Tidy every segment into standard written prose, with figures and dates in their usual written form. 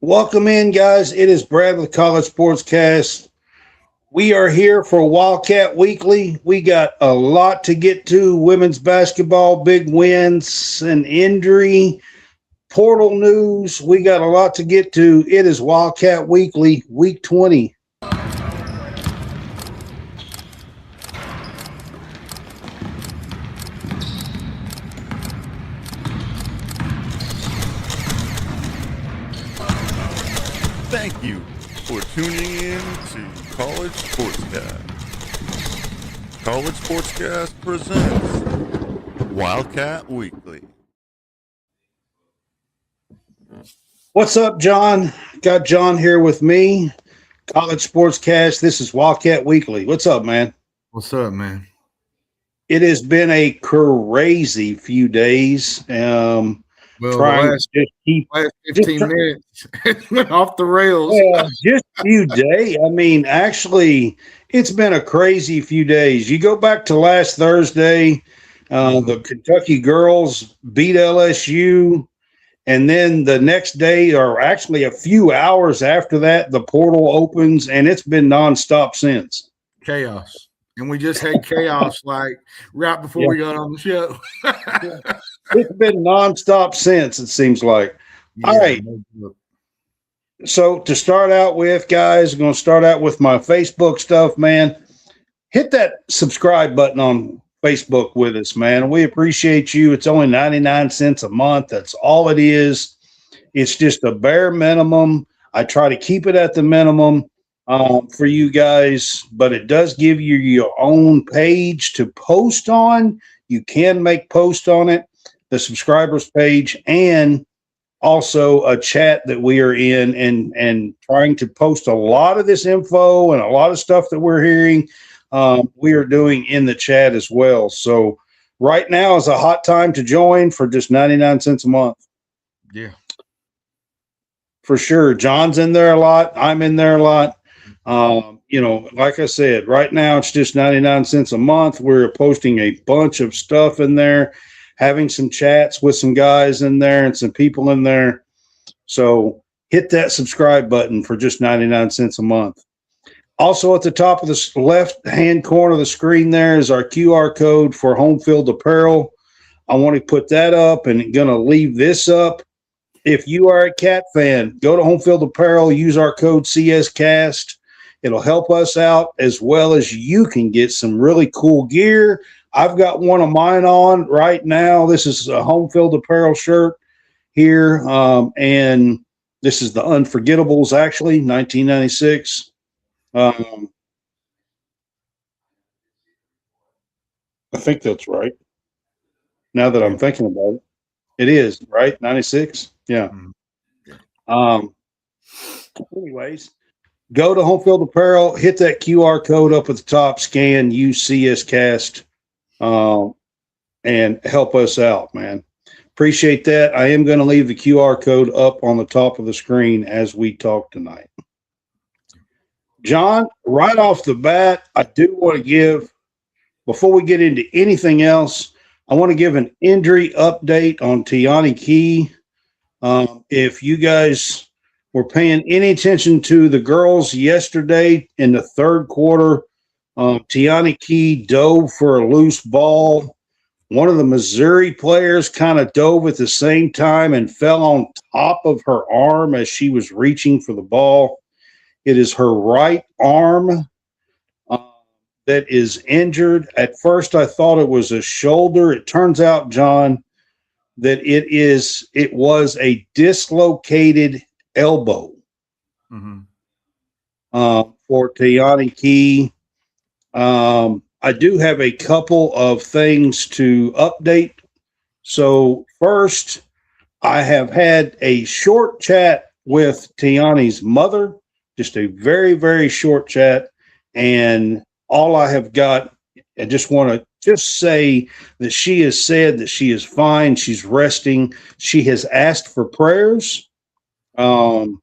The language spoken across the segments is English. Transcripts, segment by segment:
Welcome in, guys. It is Brad with College SportsCast. We are here for Wildcat Weekly. We got a lot to get to. Women's basketball, big wins, an injury, portal news. We got a lot to get to. It is Wildcat Weekly, Week 20. Thank you for tuning in to College SportsCast. College SportsCast presents Wildcat Weekly. What's up, John? Got John here with me. College SportsCast. This is Wildcat Weekly. What's up, man? What's up, man? It has been a crazy few days. Well, Trying last to keep 15 minutes it went off the rails. Yeah, just a few days. I mean, actually, it's been a crazy few days. You go back to last Thursday, the Kentucky girls beat LSU, and then the next day, or actually a few hours after that, the portal opens, and it's been nonstop since. Chaos. And we just had chaos like right before we got on the show. It's been nonstop since, it seems like. Yeah, All right. So to start out with, guys, I'm going to start out with my Facebook stuff, man. Hit that subscribe button on Facebook with us, man. We appreciate you. It's only 99 cents a month. That's all it is. It's just a bare minimum. I try to keep it at the minimum for you guys, but it does give you your own page to post on. You can make posts on it, the subscribers page, and also a chat that we are in and trying to post a lot of this info and a lot of stuff that we're hearing. We are doing in the chat as well. So right now is a hot time to join for just 99 cents a month. Yeah. For sure. John's in there a lot. I'm in there a lot. Like I said, right now it's just 99 cents a month. We're posting a bunch of stuff in there, having some chats with some guys in there and some people in there. So hit that subscribe button for just 99 cents a month. Also at the top of the left-hand corner of the screen there is our QR code for Home Field Apparel. I want to put that up and going to leave this up. If you are a Cat fan, go to Home Field Apparel, use our code CSCast. It'll help us out as well as you can get some really cool gear. I've got one of mine on right now. This is a Home Field Apparel shirt here, and this is the Unforgettables, actually, 1996. I think that's right. Now that I'm thinking about it, it is, right? 96? Yeah. Anyways, go to Home Field Apparel, hit that QR code up at the top, scan, use CSCast, and help us out, man. Appreciate that. I am going to leave the QR code up on the top of the screen as we talk tonight. John, right off the bat, I do want to give, before we get into anything else, I want to give an injury update on Teonni Key. If you guys were paying any attention to the girls yesterday in the third quarter, Teonni Key dove for a loose ball. One of the Missouri players kind of dove at the same time and fell on top of her arm as she was reaching for the ball. It is her right arm that is injured. At first, I thought it was a shoulder. It turns out, John, that it was a dislocated elbow for Teonni Key. I do have a couple of things to update. So first, I have had a short chat with Teonni's mother, just a very, very short chat. And all I have got, I just want to just say that she has said that she is fine. She's resting. She has asked for prayers. And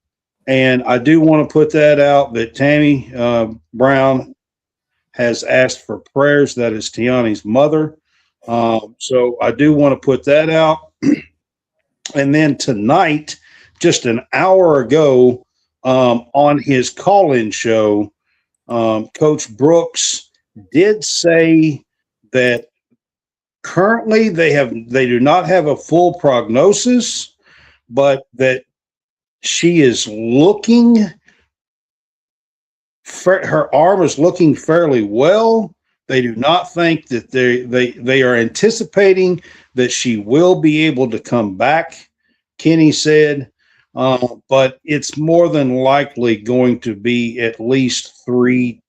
I do want to put that out that Tammy Brown has asked for prayers. That is Teonni's mother. So I do want to put that out. And then tonight, just an hour ago on his call-in show, Coach Brooks did say that currently they do not have a full prognosis, but that she is looking. Her arm is looking fairly well. They do not think that they are anticipating that she will be able to come back, Kenny said, but it's more than likely going to be at least 3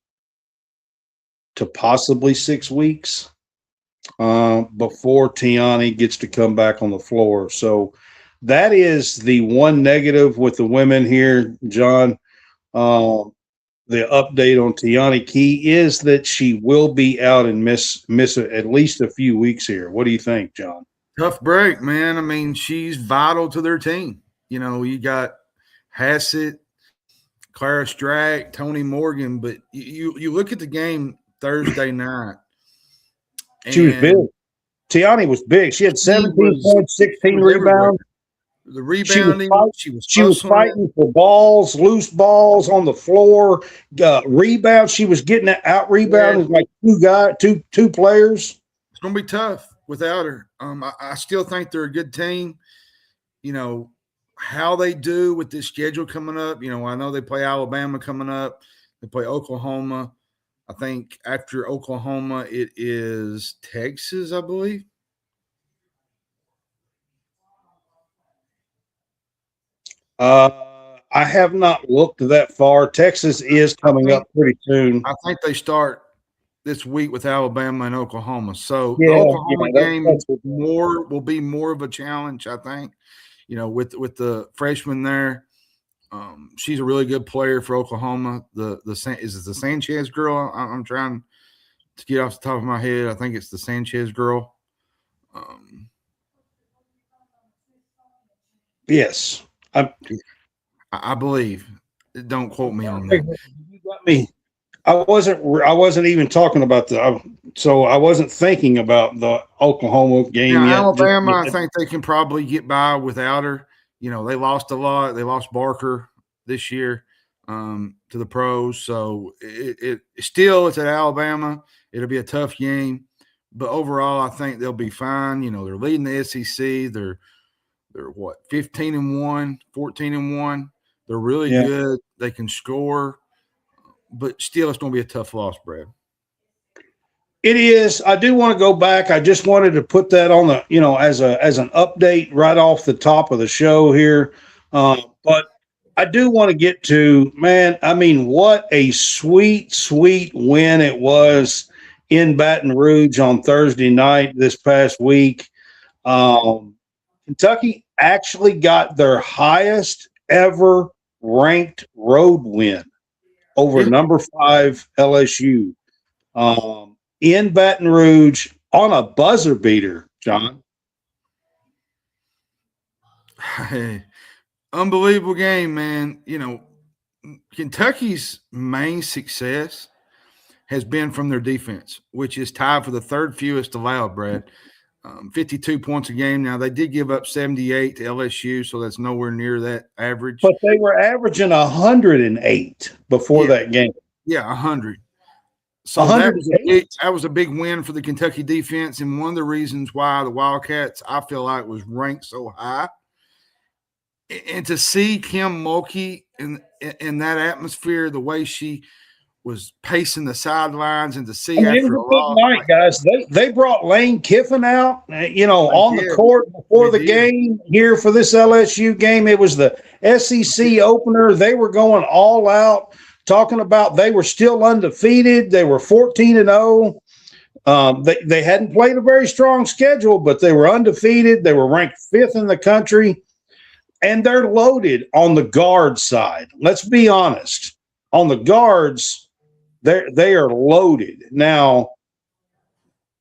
to possibly 6 weeks before Teonni gets to come back on the floor. So that is the one negative with the women here, John. The update on Teonni Key is that she will be out and miss at least a few weeks here. What do you think, John? Tough break, man. I mean, she's vital to their team. You know, you got Hassett, Clara Strack, Tonie Morgan, but you look at the game Thursday night. She was big. Teonni was big. She had 17 points, 16 rebounds. The rebounding, she was fighting for balls, loose balls on the floor, rebounds. She was getting out rebounded like two players. It's gonna be tough without her. I still think they're a good team. You know how they do with this schedule coming up. You know, I know they play Alabama coming up. They play Oklahoma. I think after Oklahoma, it is Texas, I believe. I have not looked that far. Texas is coming up pretty soon. I think they start this week with Alabama and Oklahoma. So the Oklahoma game will be more of a challenge, I think. You know, with the freshman there, she's a really good player for Oklahoma. Is it the Sanchez girl? I'm trying to get off the top of my head. I think it's the Sanchez girl. Yes. I believe. Don't quote me on that. You got me. I wasn't even talking about I wasn't thinking about the Oklahoma game yet. Alabama, I think they can probably get by without her. You know, they lost a lot. They lost Barker this year to the pros. So it's at Alabama. It'll be a tough game. But overall, I think they'll be fine. You know, they're leading the SEC. They're 15-1, 14-1. They're really good. They can score, but still it's going to be a tough loss, Brad. It is. I do want to go back. I just wanted to put that on the, as an update right off the top of the show here. But I do want to get to, man, I mean, what a sweet, sweet win it was in Baton Rouge on Thursday night this past week. Kentucky actually got their highest ever ranked road win over number 5 LSU in Baton Rouge on a buzzer beater, John. Hey, unbelievable game, man. You know, Kentucky's main success has been from their defense, which is tied for the third fewest allowed, Brad. 52 points a game. Now, they did give up 78 to LSU, so that's nowhere near that average. But they were averaging 108 before that game. Yeah, 100. So that was a big win for the Kentucky defense, and one of the reasons why the Wildcats, I feel like, was ranked so high. And to see Kim Mulkey in that atmosphere, the way she was pacing the sidelines, and to see after a loss, night, guys, they brought Lane Kiffin out, on the court before the game here for this LSU game. It was the SEC opener. They were going all out, talking about they were still undefeated. They were 14-0. They hadn't played a very strong schedule, but they were undefeated. They were ranked 5th in the country, and they're loaded on the guard side. Let's be honest. On the guards, they are loaded. Now,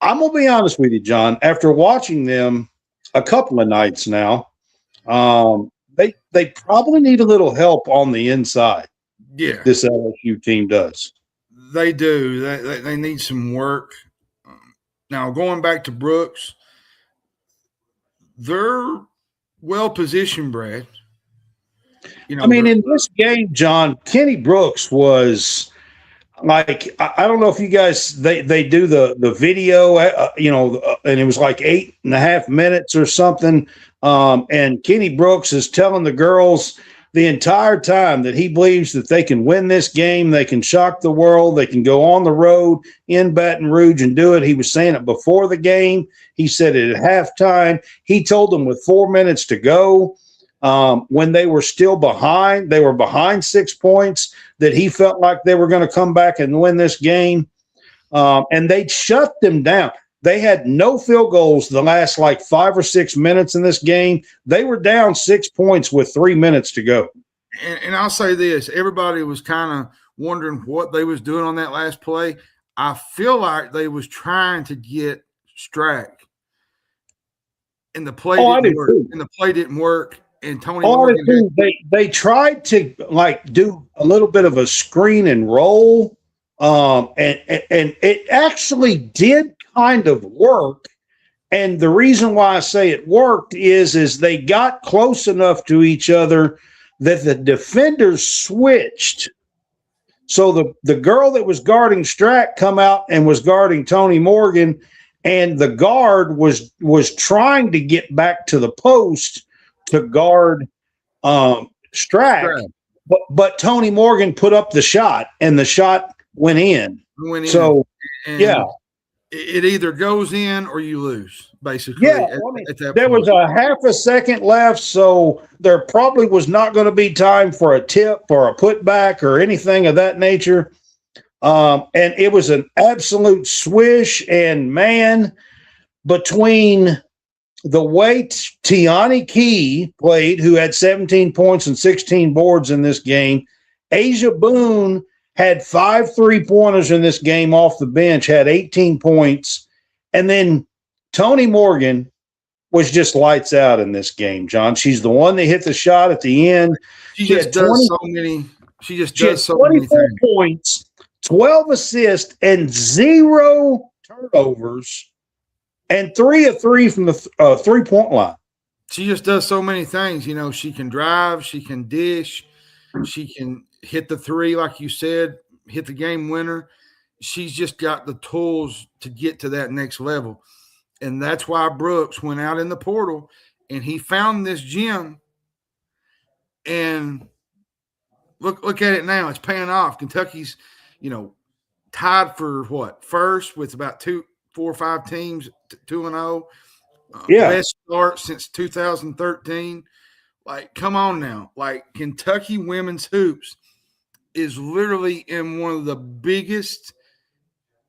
I'm going to be honest with you, John. After watching them a couple of nights now, they probably need a little help on the inside. Yeah. This LSU team does. They do. They need some work. Now, going back to Brooks, they're well-positioned, Brad, I mean, in this game, John, Kenny Brooks was like, I don't know if you guys, they do the video, and it was like 8.5 minutes or something. And Kenny Brooks is telling the girls the entire time that he believes that they can win this game. They can shock the world. They can go on the road in Baton Rouge and do it. He was saying it before the game. He said it at halftime. He told them with 4 minutes to go, when they were still behind, they were behind 6 points, that he felt like they were going to come back and win this game. And they shut them down. They had no field goals the last like 5 or 6 minutes in this game. They were down 6 points with 3 minutes to go. And I'll say this, everybody was kind of wondering what they was doing on that last play. I feel like they was trying to get Strack. And the play didn't work. And the play didn't work. And Tonie Morgan, they tried to like do a little bit of a screen and roll. And it actually did kind of work. And the reason why I say it worked is they got close enough to each other that the defenders switched. So the girl that was guarding Strack come out and was guarding Tonie Morgan, and the guard was trying to get back to the post to guard Strack. But Tonie Morgan put up the shot, and the shot went in. So, yeah. It either goes in or you lose, basically. Yeah, there was a half a second left, so there probably was not going to be time for a tip or a putback or anything of that nature. And it was an absolute swish, and, man, between the way Teonni Key played, who had 17 points and 16 boards in this game, Asia Boone had 5 3-pointers in this game off the bench, had 18 points. And then Tonie Morgan was just lights out in this game, John. She's the one that hit the shot at the end. She just does so many points, 12 assists, and 0 turnovers, and 3 of 3 from the 3-point line. She just does so many things. You know, she can drive, she can dish, she can hit the three, like you said, hit the game winner. She's just got the tools to get to that next level. And that's why Brooks went out in the portal and he found this gem. And look at it now. It's paying off. Kentucky's, tied for what? First with about 4 or 5 teams, 2-0. Best start since 2013. Like, come on now. Like, Kentucky women's hoops is literally in one of the biggest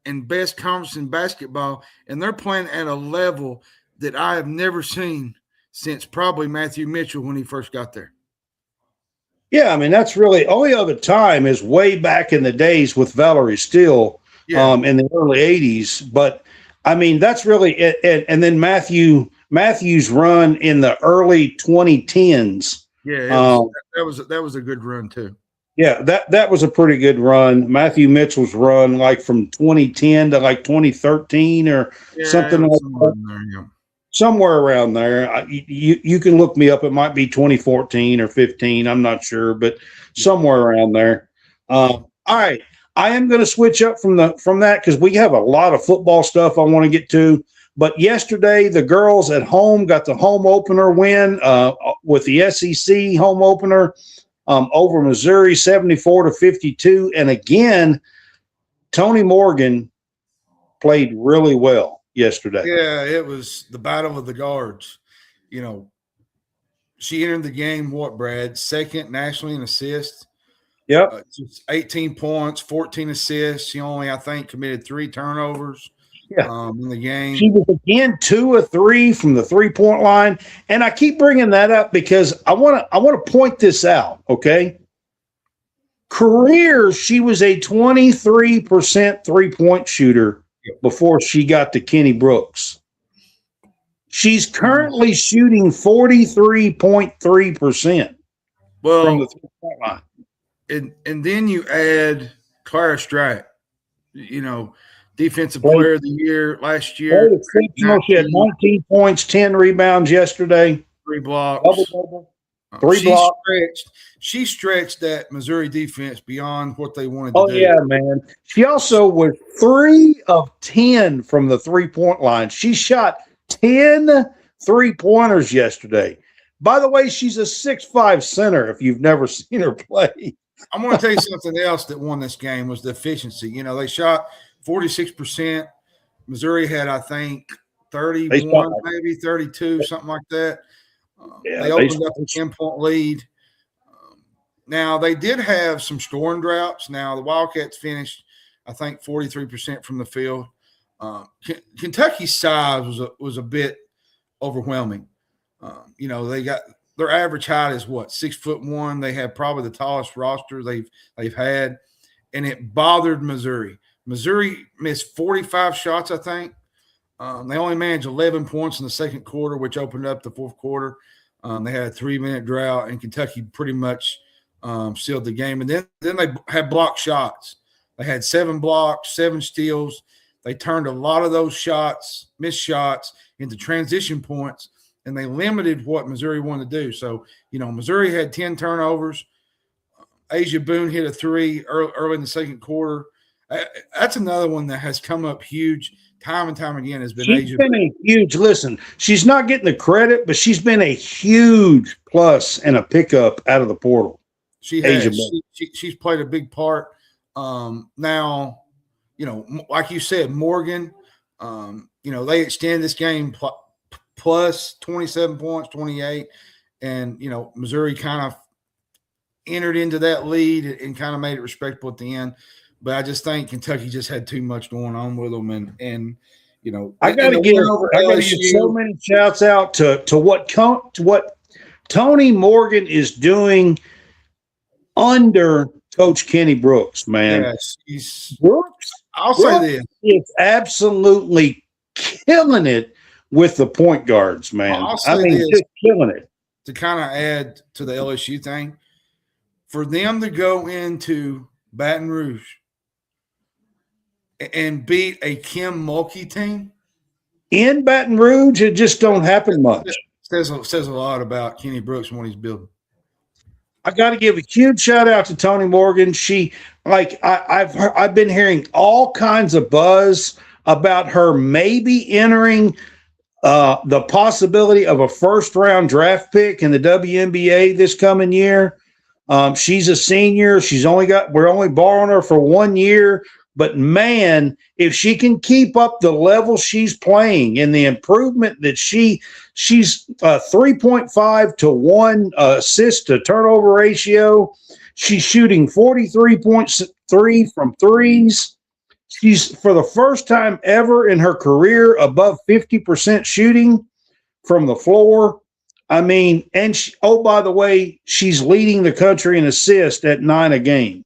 and best conferences in basketball, and they're playing at a level that I have never seen since probably Matthew Mitchell when he first got there. Yeah, I mean, that's really – only other time is way back in the days with Valerie Steele in the early 80s. But, I mean, that's really – and then Matthew's run in the early 2010s. Yeah, that was a good run too. Yeah, that was a pretty good run. Matthew Mitchell's run, like from 2010 to like 2013 or something like that. Somewhere around there. You can look me up. It might be 2014 or 15. I'm not sure, but somewhere around there. All right, I am going to switch up from that because we have a lot of football stuff I want to get to. But yesterday, the girls at home got the home opener win with the SEC home opener over Missouri, 74-52. And again, Tonie Morgan played really well yesterday. Yeah, it was the battle of the guards. She entered the game, Brad? Second nationally in assists. Yep. 18 points, 14 assists. She only, I think, committed 3 turnovers. In the game. She was again 2 of 3 from the 3-point line. And I keep bringing that up because I want to point this out, okay? Career, she was a 23% 3-point shooter before she got to Kenny Brooks. She's currently shooting 43.3% from the 3-point line. And then you add Clara Strack, Defensive Player of the Year last year. She had 19 points, 10 rebounds yesterday. 3 blocks. Double-double. 3 blocks. She stretched that Missouri defense beyond what they wanted to do. Oh, yeah, man. She also was 3 of 10 from the 3-point line. She shot 10 3-pointers yesterday. By the way, she's a 6'5" center if you've never seen her play. I'm going to tell you something else that won this game was the efficiency. You know, they shot 46%. Missouri had, I think, 31, maybe 32, something like that. They opened up a 10-point lead. Now, they did have some storm droughts. Now, the Wildcats finished, I think, 43% from the field. Kentucky's size was a bit overwhelming. You know, they got their average height is what, 6'1". They have probably the tallest roster they've had, and it bothered Missouri. Missouri missed 45 shots, I think. They only managed 11 points in the second quarter, which opened up the fourth quarter. They had a 3-minute drought, and Kentucky pretty much sealed the game. And then they had blocked shots. They had 7 blocks, 7 steals. They turned a lot of those shots, missed shots, into transition points, and they limited what Missouri wanted to do. So, you know, Missouri had 10 turnovers. Asia Boone hit a 3 early in the second quarter. That's another one that has come up huge time and time again. Has been She's been a huge. Listen, she's not getting the credit, but she's been a huge plus and a pickup out of the portal. She has. She's played a big part. Now, you know, like you said, Morgan. You know, they extend this game plus 27 points, 28, and you know, Missouri kind of entered into that lead and kind of made it respectable at the end. But I just think Kentucky just had too much going on with them, and you know, I got to give so many shouts out to what Tonie Morgan is doing under Coach Kenny Brooks. Man, yes, Brooks. I'll say this: it's absolutely killing it with the point guards, man. I mean, just killing it. To kind of add to the LSU thing, for them to go into Baton Rouge and beat a Kim Mulkey team in Baton Rouge, it just don't happen much. Says a lot about Kenny Brooks and what he's building. I got to give a huge shout out to Tonie Morgan. She, I've been hearing all kinds of buzz about her maybe entering the possibility of a first-round draft pick in the WNBA this coming year. She's a senior. We're only borrowing her for 1 year. But, man, if she can keep up the level she's playing and the improvement that she's 3.5 to 1 assist to turnover ratio. She's shooting 43.3 from threes. She's, for the first time ever in her career, above 50% shooting from the floor. I mean, and by the way, she's leading the country in assists at 9 a game.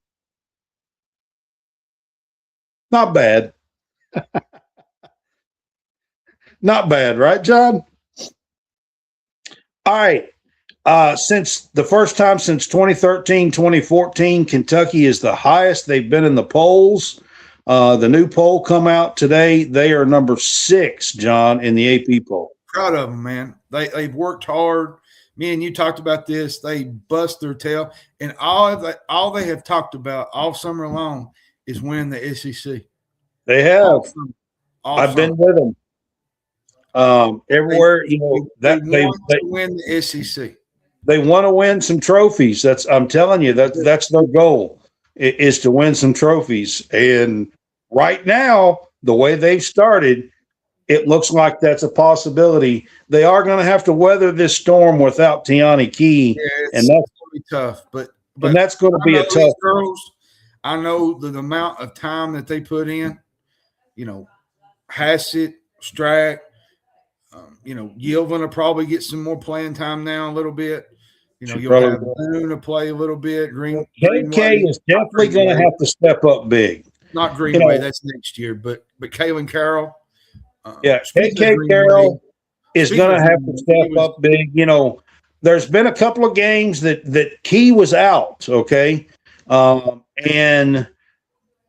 Not bad. Not bad, right, John? All right. Since the first time since 2013, 2014, Kentucky is the highest they've been in the polls. The new poll come out today. They are number 6, John, in the AP poll. Proud of them, man. They've worked hard. Me and you talked about this. They bust their tail. And all they have talked about all summer long is winning the SEC. They have. I've been with them. Everywhere, they win the SEC. They want to win some trophies. I'm telling you, that's their goal, is to win some trophies. And right now, the way they've started, it looks like that's a possibility. They are going to have to weather this storm without Teonni Key, and that's going to be tough. But that's going to be a tough. Girls, I know the amount of time that they put in. You know, Hassett, Strack, Gilvin will probably get some more playing time now a little bit. You know, you'll have Boone to play a little bit. KK is definitely going to have to step up big. Not Greenway, that's next year, but Kaylin Carroll. KK Carroll is going to have to step up big. You know, there's been a couple of games that Key was out, okay? And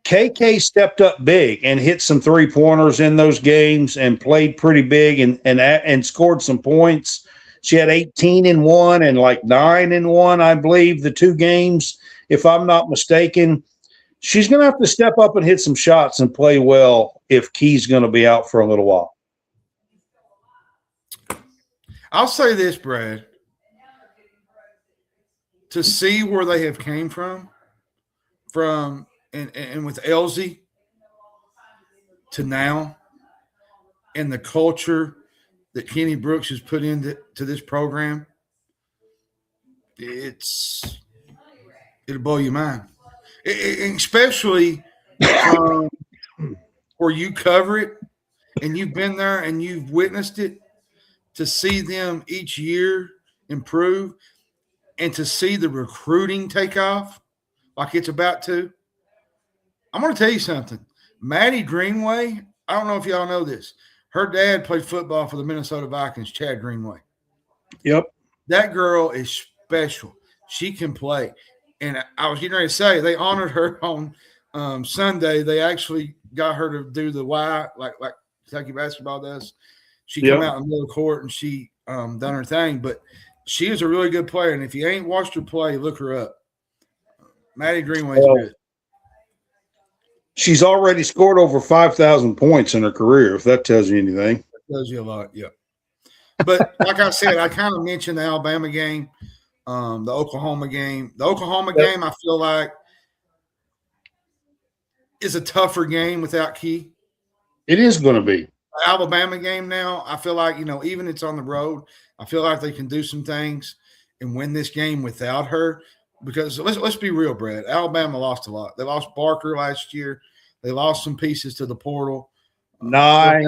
KK stepped up big and hit some 3-pointers in those games and played pretty big and scored some points. She had 18-1 and like 9-1, I believe, the 2 games, if I'm not mistaken. She's going to have to step up and hit some shots and play well if Key's going to be out for a little while. I'll say this, Brad. To see where they have came from and with Elsie to now, and the culture that Kenny Brooks has put into this program, it'll blow your mind. Especially from where you cover it and you've been there and you've witnessed it, to see them each year improve and to see the recruiting take off like it's about to. I'm going to tell you something. Maddie Greenway, I don't know if y'all know this. Her dad played football for the Minnesota Vikings, Chad Greenway. Yep. That girl is special. She can play. And I was getting ready to say, they honored her on Sunday. They actually got her to do the Y, like Kentucky basketball does. She came out in the middle of the court and she done her thing. But she is a really good player. And if you ain't watched her play, look her up. Maddie Greenway is good. She's already scored over 5,000 points in her career, if that tells you anything. That tells you a lot, yeah. But like I said, I kind of mentioned the Alabama game, the Oklahoma game. The Oklahoma game, I feel like, is a tougher game without Key. It is going to be. The Alabama game now, I feel like, even it's on the road, I feel like they can do some things and win this game without her. Because let's be real, Brad. Alabama lost a lot. They lost Barker last year. They lost some pieces to the portal. They're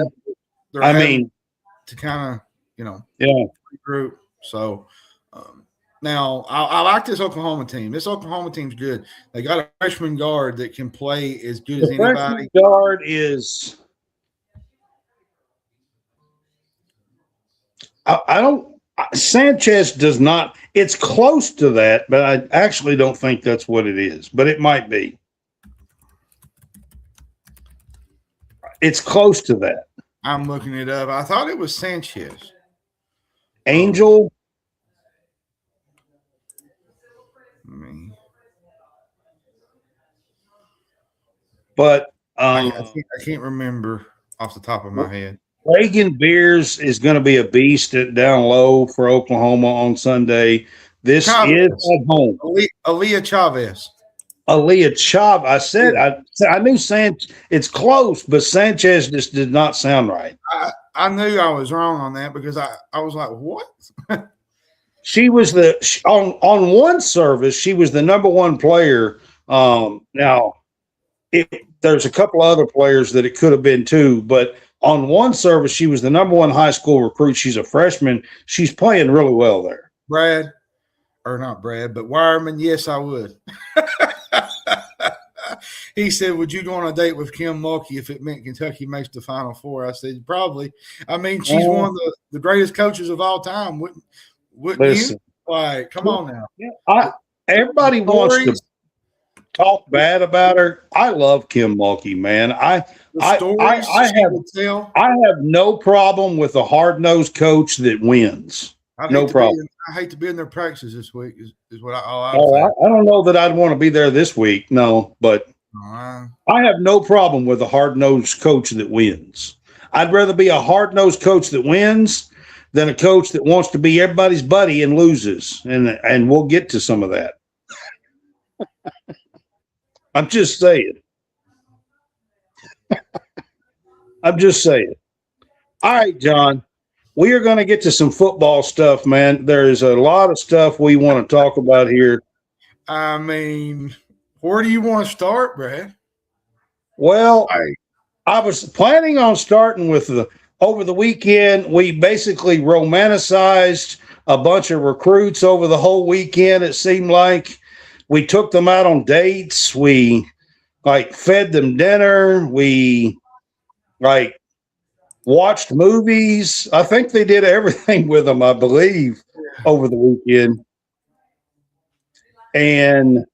to kind of, yeah, regroup. So now I like this Oklahoma team. This Oklahoma team's good. They got a freshman guard that can play as good as anybody. Freshman guard is. I don't. Sanchez does not. It's close to that, but I actually don't think that's what it is. But it might be. It's close to that. I'm looking it up. I thought it was Sanchez. Angel. But I can't remember off the top of my head. Reagan Beers is going to be a beast down low for Oklahoma on Sunday. This Chavez. is at home. Aaliyah Chavez. Aaliyah Chavez. I knew Sanchez. It's close, but Sanchez just did not sound right. I knew I was wrong on that because I was like, what? She was on one service. She was the number one player. Now, there's a couple other players that it could have been too, but on one service, she was the number one high school recruit. She's a freshman. She's playing really well there. Not Brad, but Wireman, yes, I would. He said, would you go on a date with Kim Mulkey if it meant Kentucky makes the Final Four? I said, probably. I mean, she's one of the greatest coaches of all time. Wouldn't you? Like, come on now. Yeah, everybody wants to talk bad about her. I love Kim Mulkey, man. I have no problem with a hard-nosed coach that wins. No problem. I hate to be in their practices this week. Is what I don't know that I'd want to be there this week. No, but I have no problem with a hard-nosed coach that wins. I'd rather be a hard-nosed coach that wins than a coach that wants to be everybody's buddy and loses. And we'll get to some of that. I'm just saying. I'm just saying. All right, John. We are going to get to some football stuff, man. There's a lot of stuff we want to talk about here. I mean, where do you want to start, Brad? Well, I was planning on starting with over the weekend. We basically romanticized a bunch of recruits over the whole weekend. It seemed like we took them out on dates. We fed them dinner. We watched movies. I think they did everything with them, I believe, over the weekend. And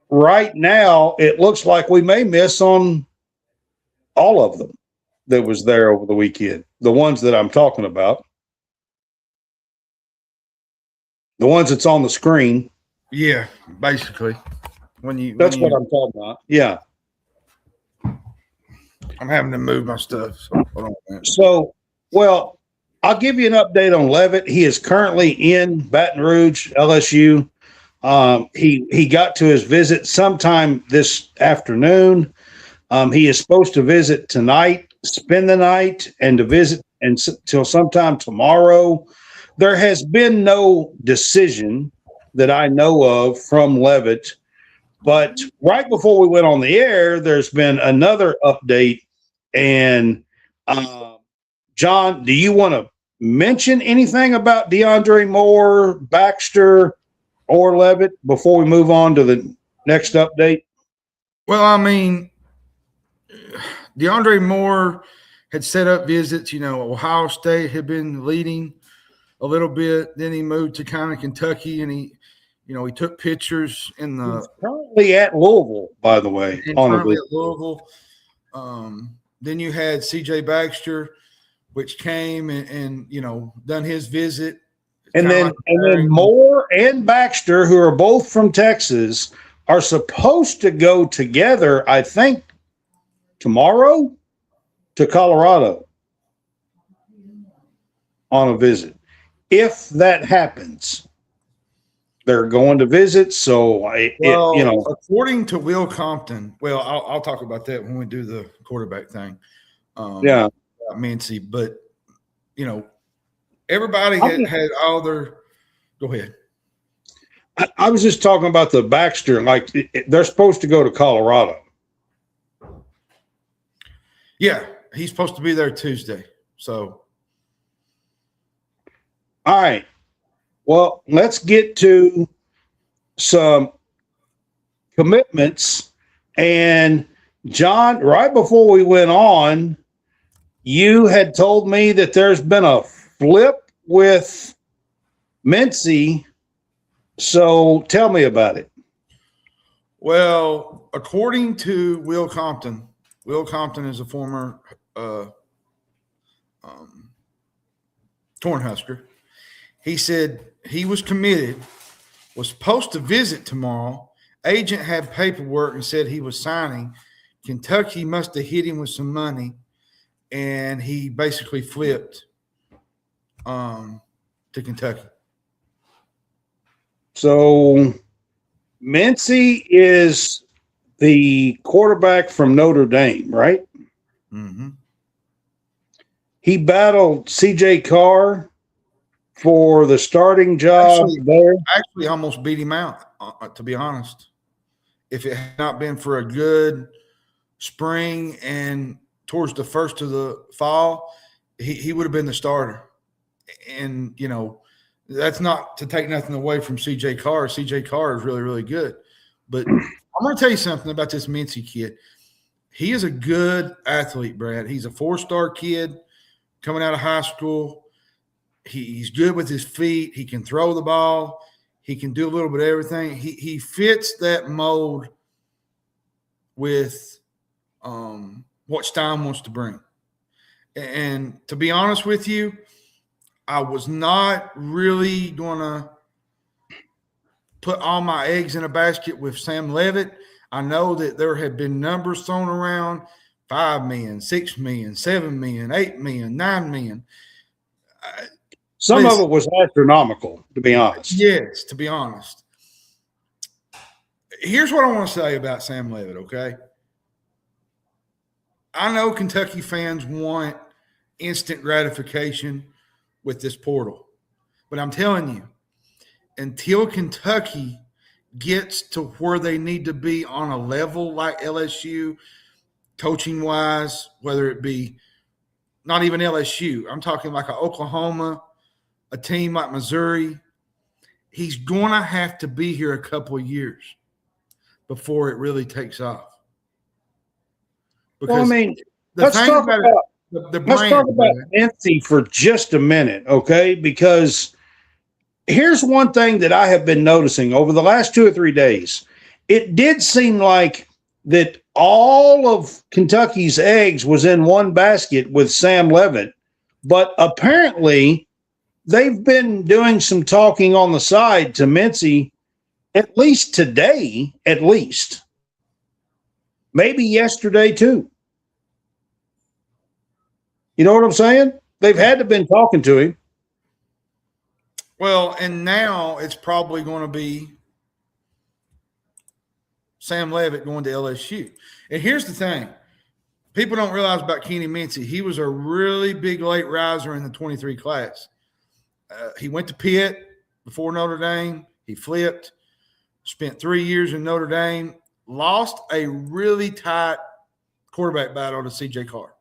right now, it looks like we may miss on all of them that was there over the weekend, the ones that I'm talking about. The ones that's on the screen. Yeah, basically. That's what I'm talking about. Yeah. I'm having to move my stuff. So hold on a minute. So, well, I'll give you an update on Leavitt. He is currently in Baton Rouge, LSU. He got to his visit sometime this afternoon. He is supposed to visit tonight, spend the night, and to visit until sometime tomorrow. There has been no decision that I know of from Leavitt, but right before we went on the air, there's been another update. And John, do you want to mention anything about DeAndre Moore, Baxter, or Leavitt before we move on to the next update? Well, I mean, DeAndre Moore had set up visits. Ohio State had been leading a little bit. Then he moved to kind of Kentucky, and he took pictures in the. He's currently at Louisville, by the way. Currently at Louisville. Then you had C.J. Baxter, which came and done his visit. And then Moore and Baxter, who are both from Texas, are supposed to go together, I think, tomorrow to Colorado on a visit. If that happens, they're going to visit. So, according to Will Compton, I'll talk about that when we do the quarterback thing. Mincy, but everybody had all their. Go ahead. I was just talking about the Baxter. Like they're supposed to go to Colorado. Yeah, he's supposed to be there Tuesday. So, all right. Well, let's get to some commitments. And John, right before we went on, you had told me that there's been a flip with Mincy. So tell me about it. Well, according to Will Compton is a former Cornhusker. He said he was committed, was supposed to visit tomorrow. Agent had paperwork and said he was signing. Kentucky must have hit him with some money, and he basically flipped to Kentucky. So Mincy is the quarterback from Notre Dame, right? Mm-hmm. He battled C.J. Carr for the starting job there. Actually almost beat him out, to be honest. If it had not been for a good spring and towards the first of the fall, he would have been the starter. And, that's not to take nothing away from C.J. Carr. C.J. Carr is really, really good. But I'm going to tell you something about this Mincy kid. He is a good athlete, Brad. He's a 4-star kid coming out of high school. He's good with his feet. He can throw the ball. He can do a little bit of everything. He fits that mold with what Stein wants to bring. And to be honest with you, I was not really going to put all my eggs in a basket with Sam Leavitt. I know that there have been numbers thrown around, $5 million, $6 million, $7 million, $8 million, $9 million. Some of it was astronomical, to be honest. Yes, to be honest. Here's what I want to say about Sam Leavitt, okay? I know Kentucky fans want instant gratification with this portal. But I'm telling you, until Kentucky gets to where they need to be on a level like LSU, coaching-wise, whether it be not even LSU, I'm talking like a Oklahoma, a team like Missouri, he's going to have to be here a couple of years before it really takes off. Because let's talk about Mincy for just a minute, okay? Because here's one thing that I have been noticing over the last 2 or 3 days. It did seem like that all of Kentucky's eggs was in one basket with Sam Leavitt, but apparently they've been doing some talking on the side to Mincy, at least today, at least. Maybe yesterday too. You know what I'm saying? They've had to have been talking to him. Well, and now it's probably going to be Sam Leavitt going to LSU. And here's the thing. People don't realize about Kenny Mincy. He was a really big late riser in the 23 class. He went to Pitt before Notre Dame. He flipped, spent 3 years in Notre Dame, lost a really tight quarterback battle to C.J. Carr.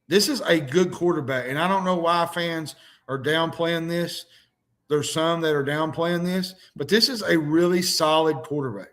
This is a good quarterback, and I don't know why fans are downplaying this. There's some that are downplaying this, but this is a really solid quarterback,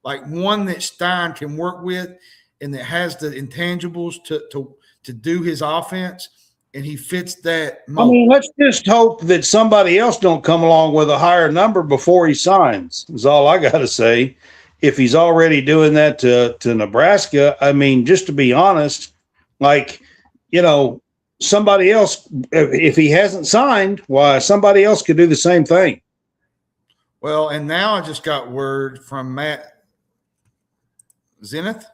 like one that Stein can work with and that has the intangibles to do his offense, and he fits that mold. I mean, let's just hope that somebody else don't come along with a higher number before he signs, is all I got to say. If he's already doing that to Nebraska, I mean, just to be honest, like, you know, somebody else, if he hasn't signed, why, somebody else could do the same thing. Well, and now I just got word from Matt Zenith.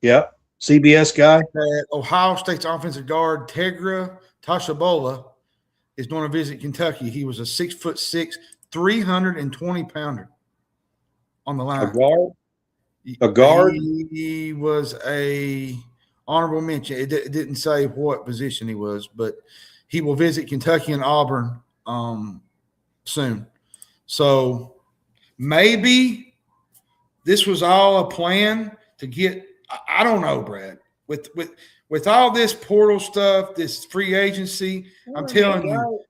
Yeah, CBS guy. That Ohio State's offensive guard, Tegra Tashabola, is going to visit Kentucky. He was a 6'6", 320-pounder on the line. A guard? A guard? He was a honorable mention. It didn't say what position he was, but he will visit Kentucky and Auburn soon. So maybe this was all a plan to get – I don't know, Brad. With all this portal stuff, this free agency, I'm telling you,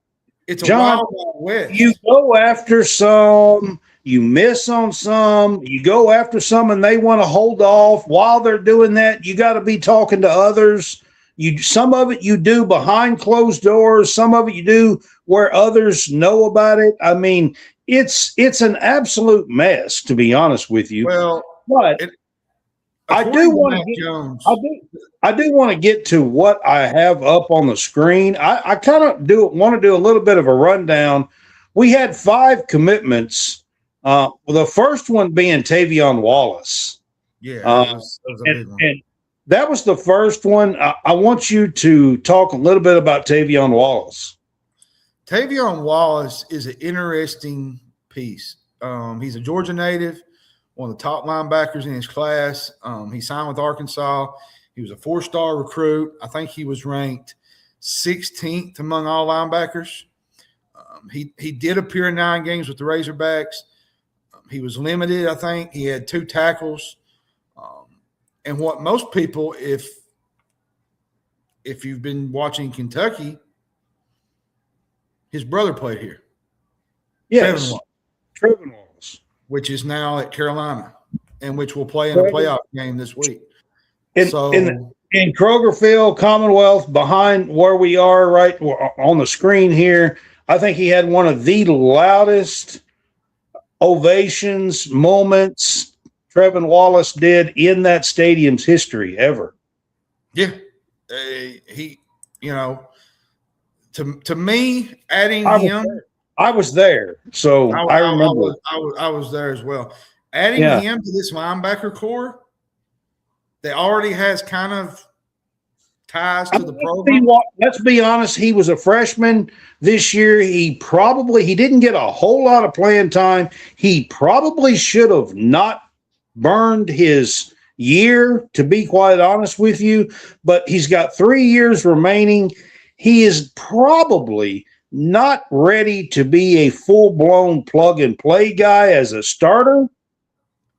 it's a wild west. You go after some – you miss on some, you go after some, and they want to hold off. While they're doing that, you got to be talking to others. Some of it you do behind closed doors. Some of it you do where others know about it. I mean, it's an absolute mess, to be honest with you. Well, but I do want to get to what I have up on the screen. I kind of want to do a little bit of a rundown. We had 5 commitments. The first one being Tavion Wallace. Yeah, that was a big one. And that was the first one. I want you to talk a little bit about Tavion Wallace. Tavion Wallace is an interesting piece. He's a Georgia native, one of the top linebackers in his class. He signed with Arkansas. He was a 4-star recruit. I think he was ranked 16th among all linebackers. He did appear in 9 games with the Razorbacks. He was limited, I think. He had 2 tackles. And what most people, if you've been watching Kentucky, his brother played here. Yes, Trevin Wallace. Which is now at Carolina, and which will play in a playoff game this week. In Kroger Field, Commonwealth, behind where we are right on the screen here, I think he had one of the loudest ovations moments Trevin Wallace did in that stadium's history ever. Yeah. He, to me, adding him. I was there, so I remember. I was there as well. Adding him to this linebacker core that already has kind of ties to the program. Let's be honest. He was a freshman this year. He didn't get a whole lot of playing time. He probably should have not burned his year, to be quite honest with you. But he's got 3 years remaining. He is probably not ready to be a full-blown plug-and-play guy as a starter.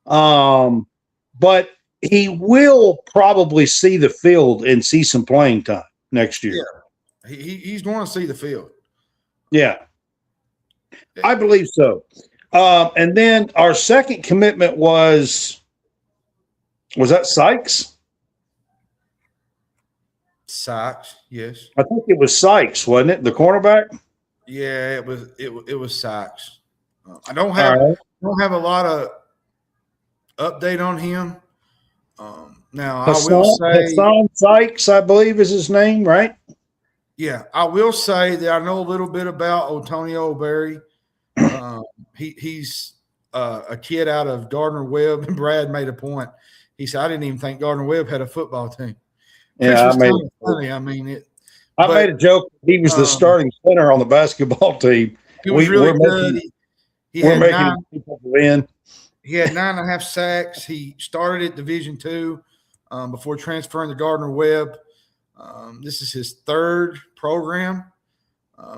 But he will probably see the field and see some playing time next year. Yeah, he's going to see the field. Yeah, I believe so. And then our second commitment was that Sykes? Sykes, yes. I think it was Sykes, wasn't it? The cornerback? Yeah, it was Sykes. I don't have a lot of update on him. Now, I will say Hassan Sykes, I believe, is his name, right? Yeah, I will say that I know a little bit about Tony Berry. He's a kid out of Gardner Webb, and Brad made a point. He said, I didn't even think Gardner Webb had a football team. Yeah, I made a joke. He was the starting center on the basketball team. He was really good. We're making people win. He had 9.5 sacks. He started at Division II before transferring to Gardner Webb. This is his third program.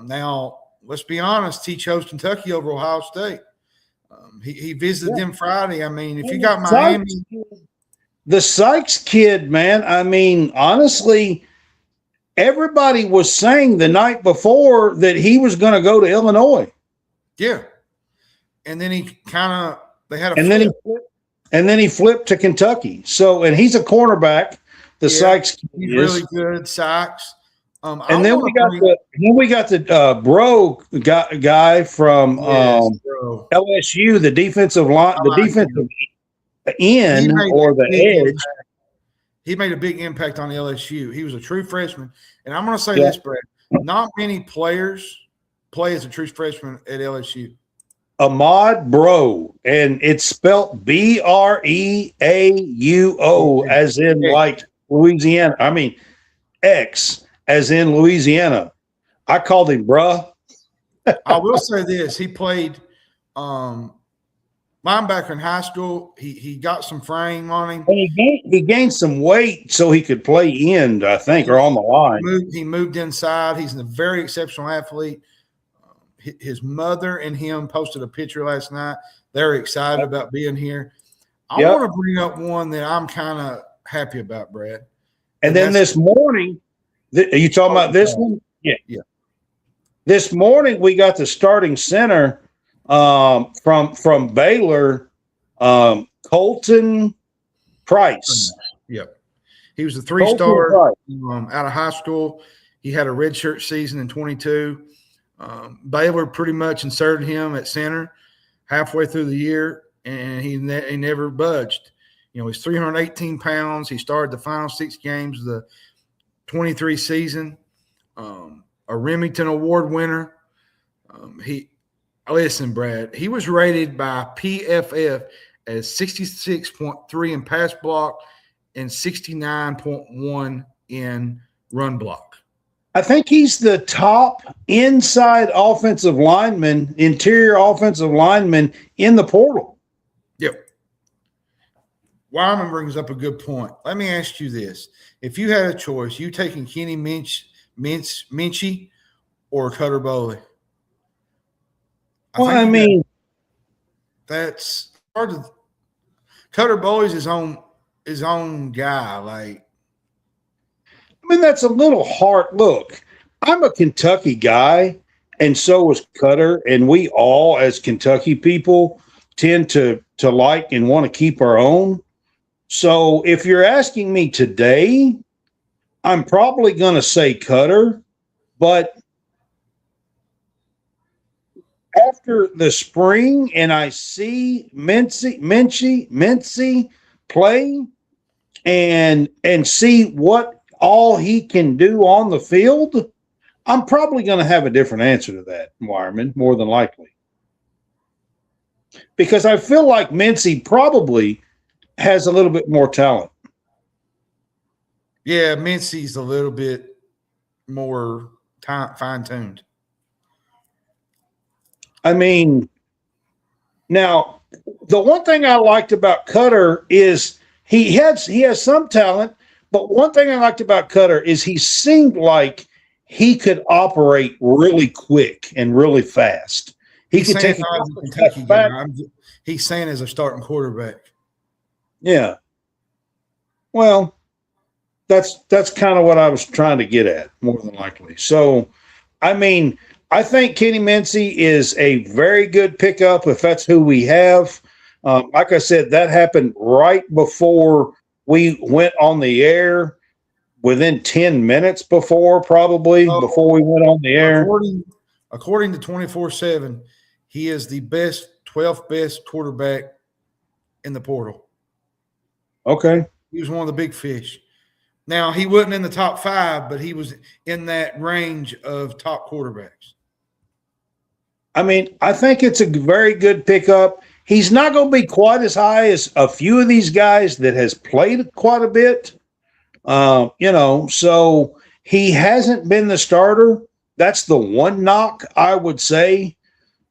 Now, let's be honest, he chose Kentucky over Ohio State. He visited them Friday. I mean, if you got Miami. The Sykes kid, man, I mean, honestly, everybody was saying the night before that he was going to go to Illinois. Yeah. And then he they had a flip. Then he flipped to Kentucky. So, and he's a cornerback. Sykes kid he's really good, Sykes. And then we got the bro guy from LSU, the defensive line, defensive end or the edge. He made a big impact on LSU. He was a true freshman. And I'm going to say this, Brad. Not many players play as a true freshman at LSU. Ahmad Bro, and it's spelled Breauo, as in like Louisiana. I mean, X as in Louisiana. I called him bruh. I will say this. He played linebacker in high school. He got some frame on him. And he gained some weight so he could play end, I think, or on the line. He moved inside. He's a very exceptional athlete. His mother and him posted a picture last night. They're excited about being here. I want to bring up one that I'm kind of happy about, Brad. And then this morning, are you talking about this one? Yeah. This morning we got the starting center from Baylor, Colton Price. Yep. He was a 3-star out of high school. He had a redshirt season in 22. Baylor pretty much inserted him at center halfway through the year, and he never budged. You know, he's 318 pounds. He started the final 6 games of the 23 season. A Remington Award winner. Listen, Brad, he was rated by PFF as 66.3 in pass block and 69.1 in run block. I think he's the top inside offensive lineman, interior offensive lineman in the portal. Yep. Wyman brings up a good point. Let me ask you this. If you had a choice, you taking Kenny Minchie or Cutter Boley? I mean, that's hard to – Cutter Boley's his own guy. Like, I mean, that's a little hard. Look, I'm a Kentucky guy, and so is Cutter, and we all, as Kentucky people, tend to like and want to keep our own. So if you're asking me today, I'm probably going to say Cutter, but after the spring and I see Mincy play and see what all he can do on the field, I'm probably going to have a different answer to that, Wireman, more than likely. Because I feel like Mincy probably has a little bit more talent. Yeah, Mincy's a little bit more fine-tuned. I mean, now, the one thing I liked about Cutter is he has some talent, but one thing I liked about Cutter is he seemed like he could operate really quick and really fast. He could take a Kentucky back. He's saying as a starting quarterback. Yeah. Well, that's kind of what I was trying to get at, more than likely. So, I mean, I think Kenny Mincy is a very good pickup if that's who we have. Like I said, that happened right before we went on the air, within 10 minutes before we went on the air. According to 24/7, he is the 12th best quarterback in the portal. Okay. He was one of the big fish. Now, he wasn't in the top 5, but he was in that range of top quarterbacks. I mean, I think it's a very good pickup. He's not going to be quite as high as a few of these guys that has played quite a bit. So he hasn't been the starter. That's the one knock, I would say.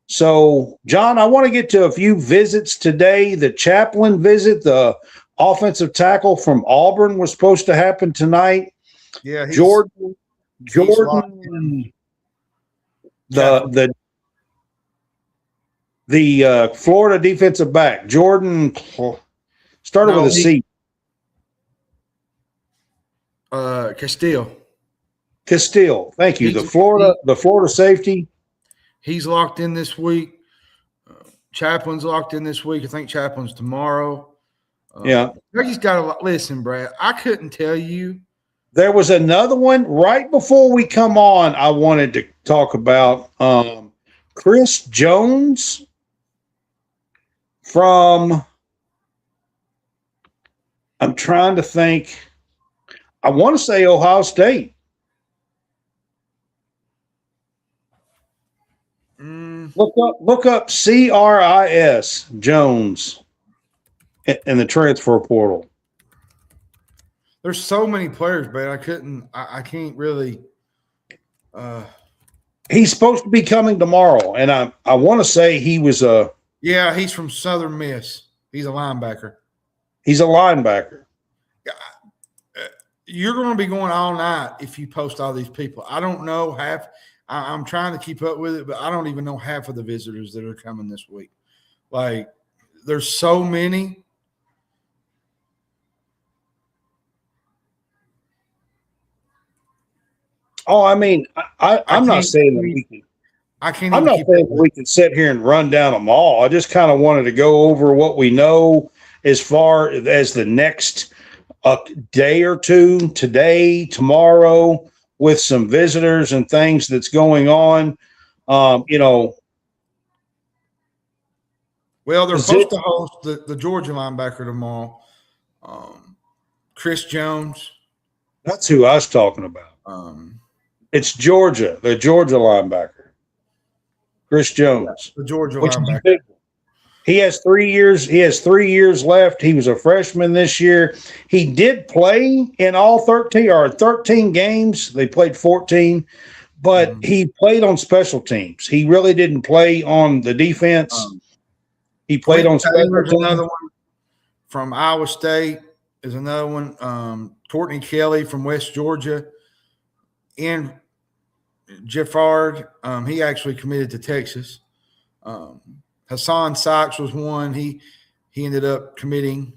So, John, I want to get to a few visits today. The Chaplin visit, the offensive tackle from Auburn, was supposed to happen tonight. Yeah, Jordan, the Florida defensive back, Jordan, started with a C. Castile. Thank you. The Florida safety. He's locked in this week. Chaplin's locked in this week. I think Chaplin's tomorrow. Yeah. He's got a lot. Listen, Brad, I couldn't tell you. There was another one right before we come on I wanted to talk about. Chris Jones from, I'm trying to think, I want to say Ohio State. Look up CRIS Jones in the transfer portal. There's so many players, but I can't really. He's supposed to be coming tomorrow, and I want to say he was a. Yeah, he's from Southern Miss. He's a linebacker. You're going to be going all night if you post all these people. I don't know half. I'm trying to keep up with it, but I don't even know half of the visitors that are coming this week. Like, there's so many. Oh, I mean, I'm not saying that we can. I'm not saying we can sit here and run down them all. I just kind of wanted to go over what we know as far as the next day or two, today, tomorrow, with some visitors and things that's going on. Well, they're supposed to host the Georgia linebacker tomorrow. Chris Jones. That's who I was talking about. It's Georgia, the Georgia linebacker. Chris Jones. The Georgia linebacker. He has 3 years. He has 3 years left. He was a freshman this year. He did play in all 13 games. They played 14, but he played on special teams. He really didn't play on the defense. He played on special teams. Another one from Iowa State is another one. Tonie Kelly from West Georgia. And Jeffard, he actually committed to Texas. Hassan Sykes was one. He ended up committing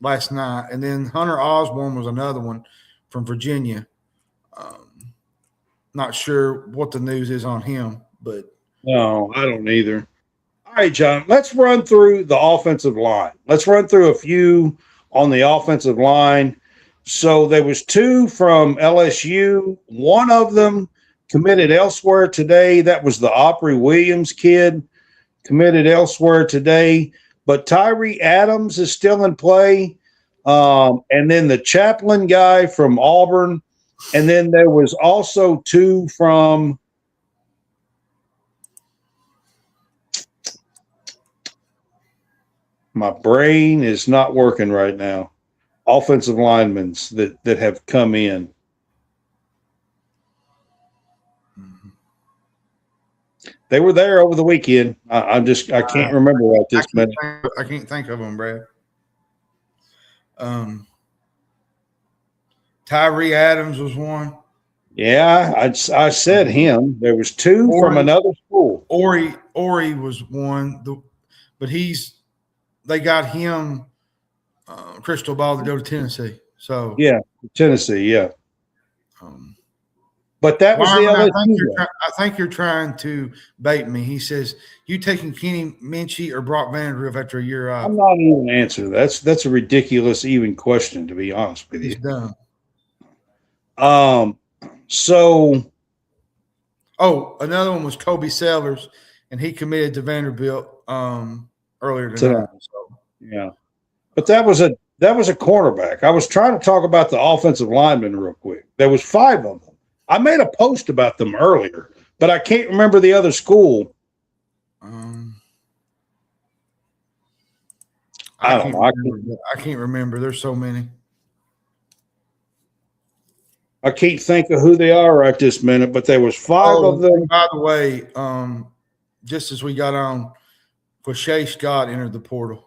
last night. And then Hunter Osborne was another one from Virginia. Not sure what the news is on him, but no, I don't either. All right, John, let's run through the offensive line. Let's run through a few on the offensive line. So there was 2 from LSU. One of them committed elsewhere today. That was the Opry Williams kid, committed elsewhere today. But Tyree Adams is still in play. And then the Chaplin guy from Auburn. And then there was also 2 from – my brain is not working right now. Offensive linemen that have come in. They were there over the weekend. I can't remember right this minute. I can't think of them, Brad. Tyree Adams was one. Yeah, I said him. There was 2 from another school. Ori was one, but they got him crystal ball to go to Tennessee. So yeah, Tennessee, yeah. But that was I think you're trying to bait me. He says, you taking Kenny Minchie or Brock Vandagriff after a year off? I'm not even answering that. That's a ridiculous even question, to be honest with you. He's done. Another one was Kobe Sellers, and he committed to Vanderbilt earlier tonight. Yeah. But that was That was a cornerback. I was trying to talk about the offensive linemen real quick. There was 5 of them. I made a post about them earlier, but I can't remember the other school. I can't remember. There's so many. I can't think of who they are right this minute, but there was 5 of them. By the way, just as we got on, Quashay Scott entered the portal.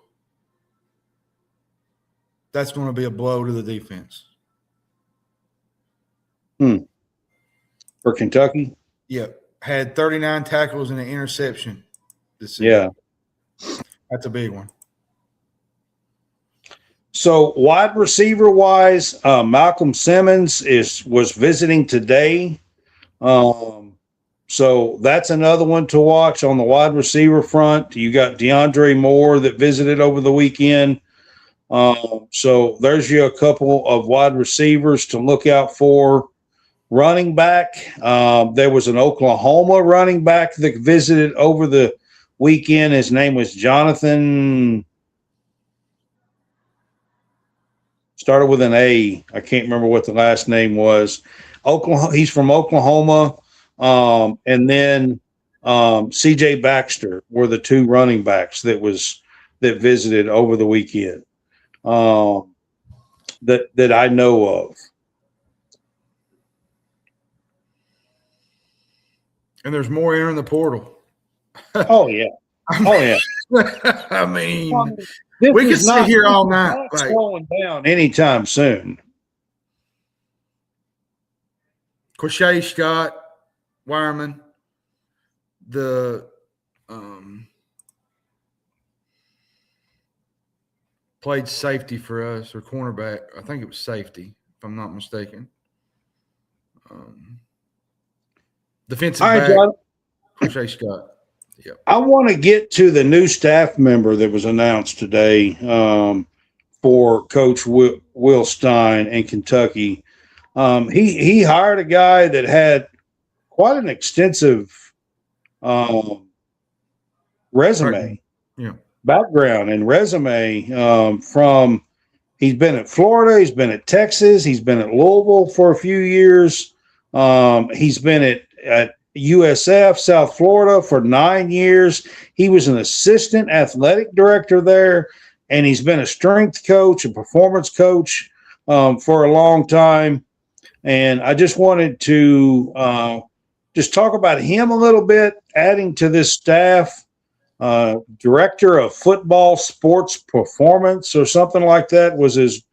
That's going to be a blow to the defense. For Kentucky? Yep. Had 39 tackles and an interception this season. Yeah. That's a big one. So wide receiver wise, Malcolm Simmons was visiting today. So that's another one to watch on the wide receiver front. You got DeAndre Moore that visited over the weekend. So there's you a couple of wide receivers to look out for. Running back, there was an Oklahoma running back that visited over the weekend. His name was Jonathan. Started with an A. I can't remember what the last name was. He's from Oklahoma. And then C.J. Baxter were the 2 running backs that visited over the weekend that I know of. And there's more entering the portal. Oh yeah. Oh yeah. I mean, we could sit here all night. Not slowing down anytime soon. Quashay Scott, Wireman, the played safety for us, or cornerback. I think it was safety, if I'm not mistaken. Defensive back, Quashay Scott. Yep. I want to get to the new staff member that was announced today for Coach Will Stein in Kentucky. He hired a guy that had quite an extensive resume, background and resume from he's been at Florida, he's been at Texas, he's been at Louisville for a few years. He's been at USF, South Florida, for 9 years. He was an assistant athletic director there, and he's been a strength coach, a performance coach for a long time. And I just wanted to just talk about him a little bit, adding to this staff, director of football sports performance or something like that was his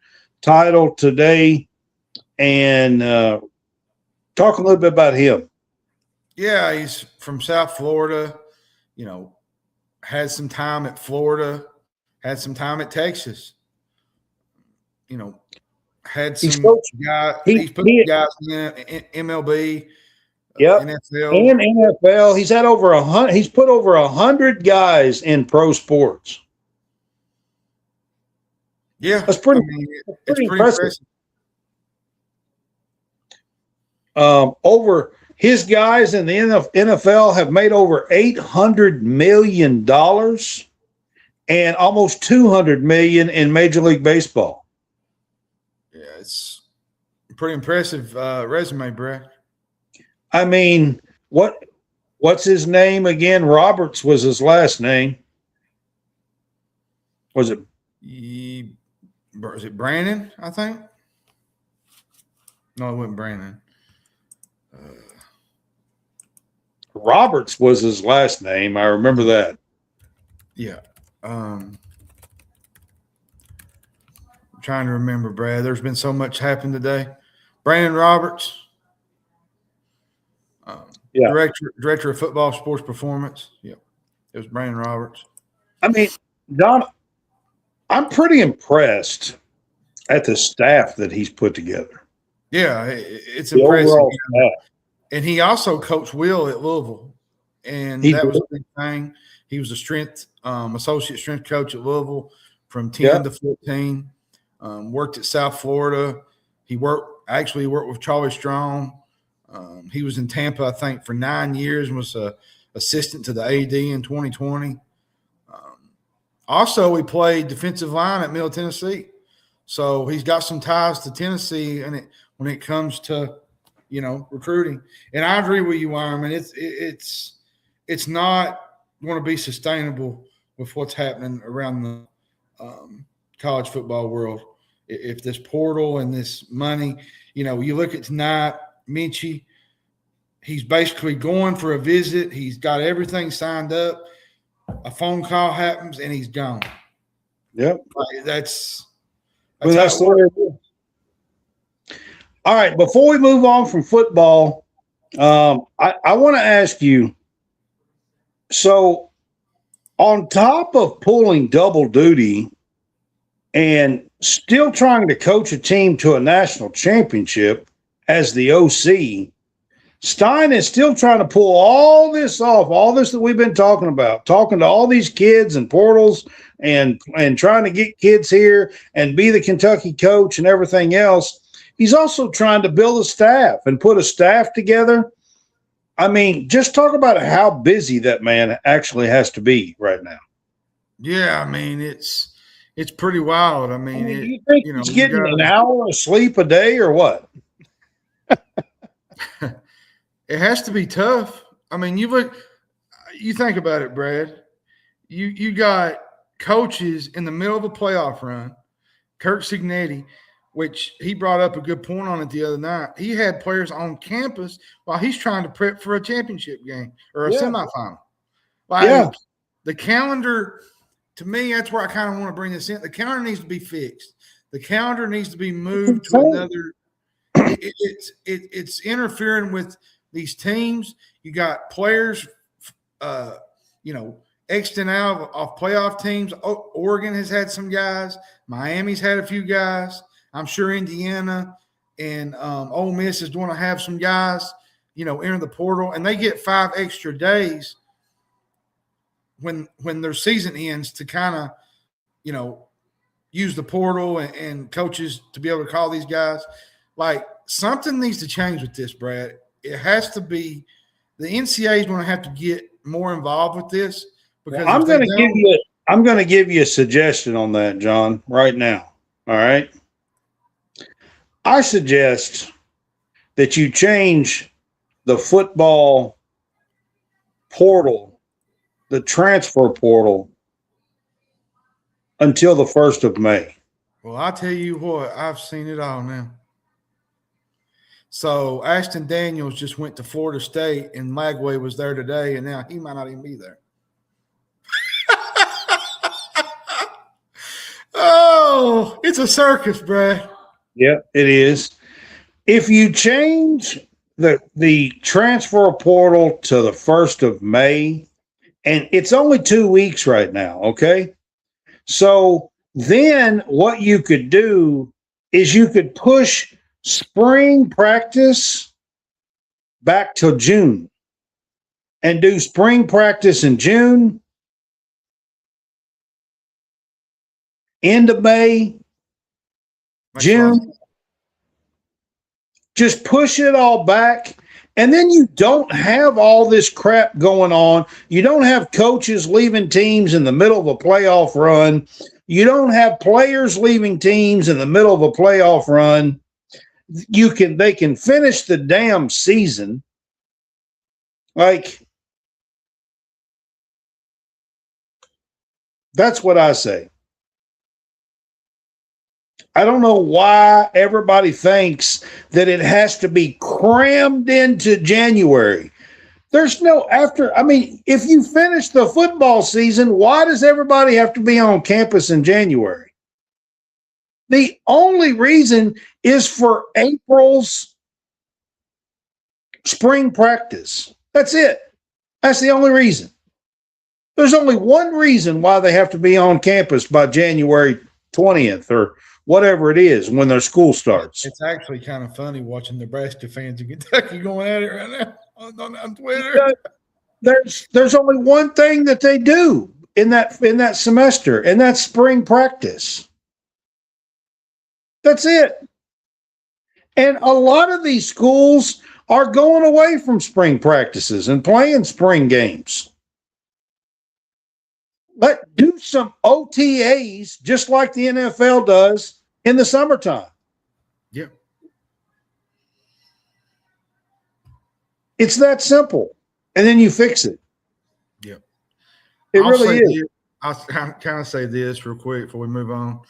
title today. And talk a little bit about him. Yeah, he's from South Florida, had some time at Florida, had some time at Texas, had some guys. He's put guys in MLB, NFL. And NFL. He's had over 100. He's put over 100 guys in pro sports. Yeah, that's pretty impressive. Over his guys in the NFL have made over $800 million and almost $200 million in Major League Baseball. Yeah, it's a pretty impressive resume, Brad. I mean, what's his name again? Roberts was his last name. Was it Brandon, I think? No, it wasn't Brandon. Roberts was his last name. I remember that. Yeah. I'm trying to remember, Brad. There's been so much happened today. Brandon Roberts. Director of football sports performance. Yeah. It was Brandon Roberts. I mean, Don, I'm pretty impressed at the staff that he's put together. Yeah, it's impressive. And he also coached Will at Louisville, and that was a big thing. He was a associate strength coach at Louisville from 10 to 14. Worked at South Florida. He worked with Charlie Strong. He was in Tampa, I think, for 9 years and was an assistant to the AD in 2020. Also, he played defensive line at Middle Tennessee. So he's got some ties to Tennessee, and when it comes to recruiting. And I agree with you, Ironman. It's not going to be sustainable with what's happening around the college football world. If this portal and this money, you look at tonight, Minchie, he's basically going for a visit. He's got everything signed up. A phone call happens, and he's gone. Yep. That's the way it is. All right. Before we move on from football, I want to ask you, so on top of pulling double duty and still trying to coach a team to a national championship as the OC, Stein is still trying to pull all this off, all this that we've been talking about, talking to all these kids and portals and trying to get kids here and be the Kentucky coach and everything else. He's also trying to build a staff and put a staff together. I mean, just talk about how busy that man actually has to be right now. Yeah, I mean, it's pretty wild. I mean, you think he's getting an hour of sleep a day or what? It has to be tough. I mean, you think about it, Brad. You got coaches in the middle of a playoff run. Kurt Signetti, which he brought up a good point on it the other night. He had players on campus while he's trying to prep for a championship game or a semifinal. The calendar, to me, that's where I kind of want to bring this in. The calendar needs to be fixed. The calendar needs to be moved to another. It's interfering with these teams. You got players, exiting out of playoff teams. Oregon has had some guys. Miami's had a few guys. I'm sure Indiana and Ole Miss is going to have some guys, enter the portal, and they get 5 extra days when their season ends to kind of, use the portal and coaches to be able to call these guys. Like, something needs to change with this, Brad. It has to be – the NCAA is going to have to get more involved with this. Because I'm going to give you a suggestion on that, John, right now. All right? I suggest that you change the football portal, the transfer portal, until the 1st of May. Well, I'll tell you what, I've seen it all now. So Ashton Daniels just went to Florida State, and Lagway was there today, and now he might not even be there. Oh, it's a circus, Brad. Yeah, it is. If you change the transfer portal to the 1st of May, and it's only 2 weeks right now, okay? So then what you could do is you could push spring practice back till June and do spring practice in June, end of May, June. Just push it all back. And then you don't have all this crap going on. You don't have coaches leaving teams in the middle of a playoff run. You don't have players leaving teams in the middle of a playoff run. They can finish the damn season. Like, that's what I say. I don't know why everybody thinks that it has to be crammed into January. There's no after. I mean, if you finish the football season, why does everybody have to be on campus in January? The only reason is for April's spring practice. That's it. That's the only reason. There's only one reason why they have to be on campus by January 20th or whatever it is when their school starts. It's actually kind of funny watching Nebraska fans in Kentucky going at it right now on Twitter. There's only one thing that they do in that semester, and that's spring practice. That's it. And a lot of these schools are going away from spring practices and playing spring games. Do some OTAs just like the NFL does. in the summertime. Yep. It's that simple. And then you fix it. Yep. It really is. I'll kind of say this real quick before we move on.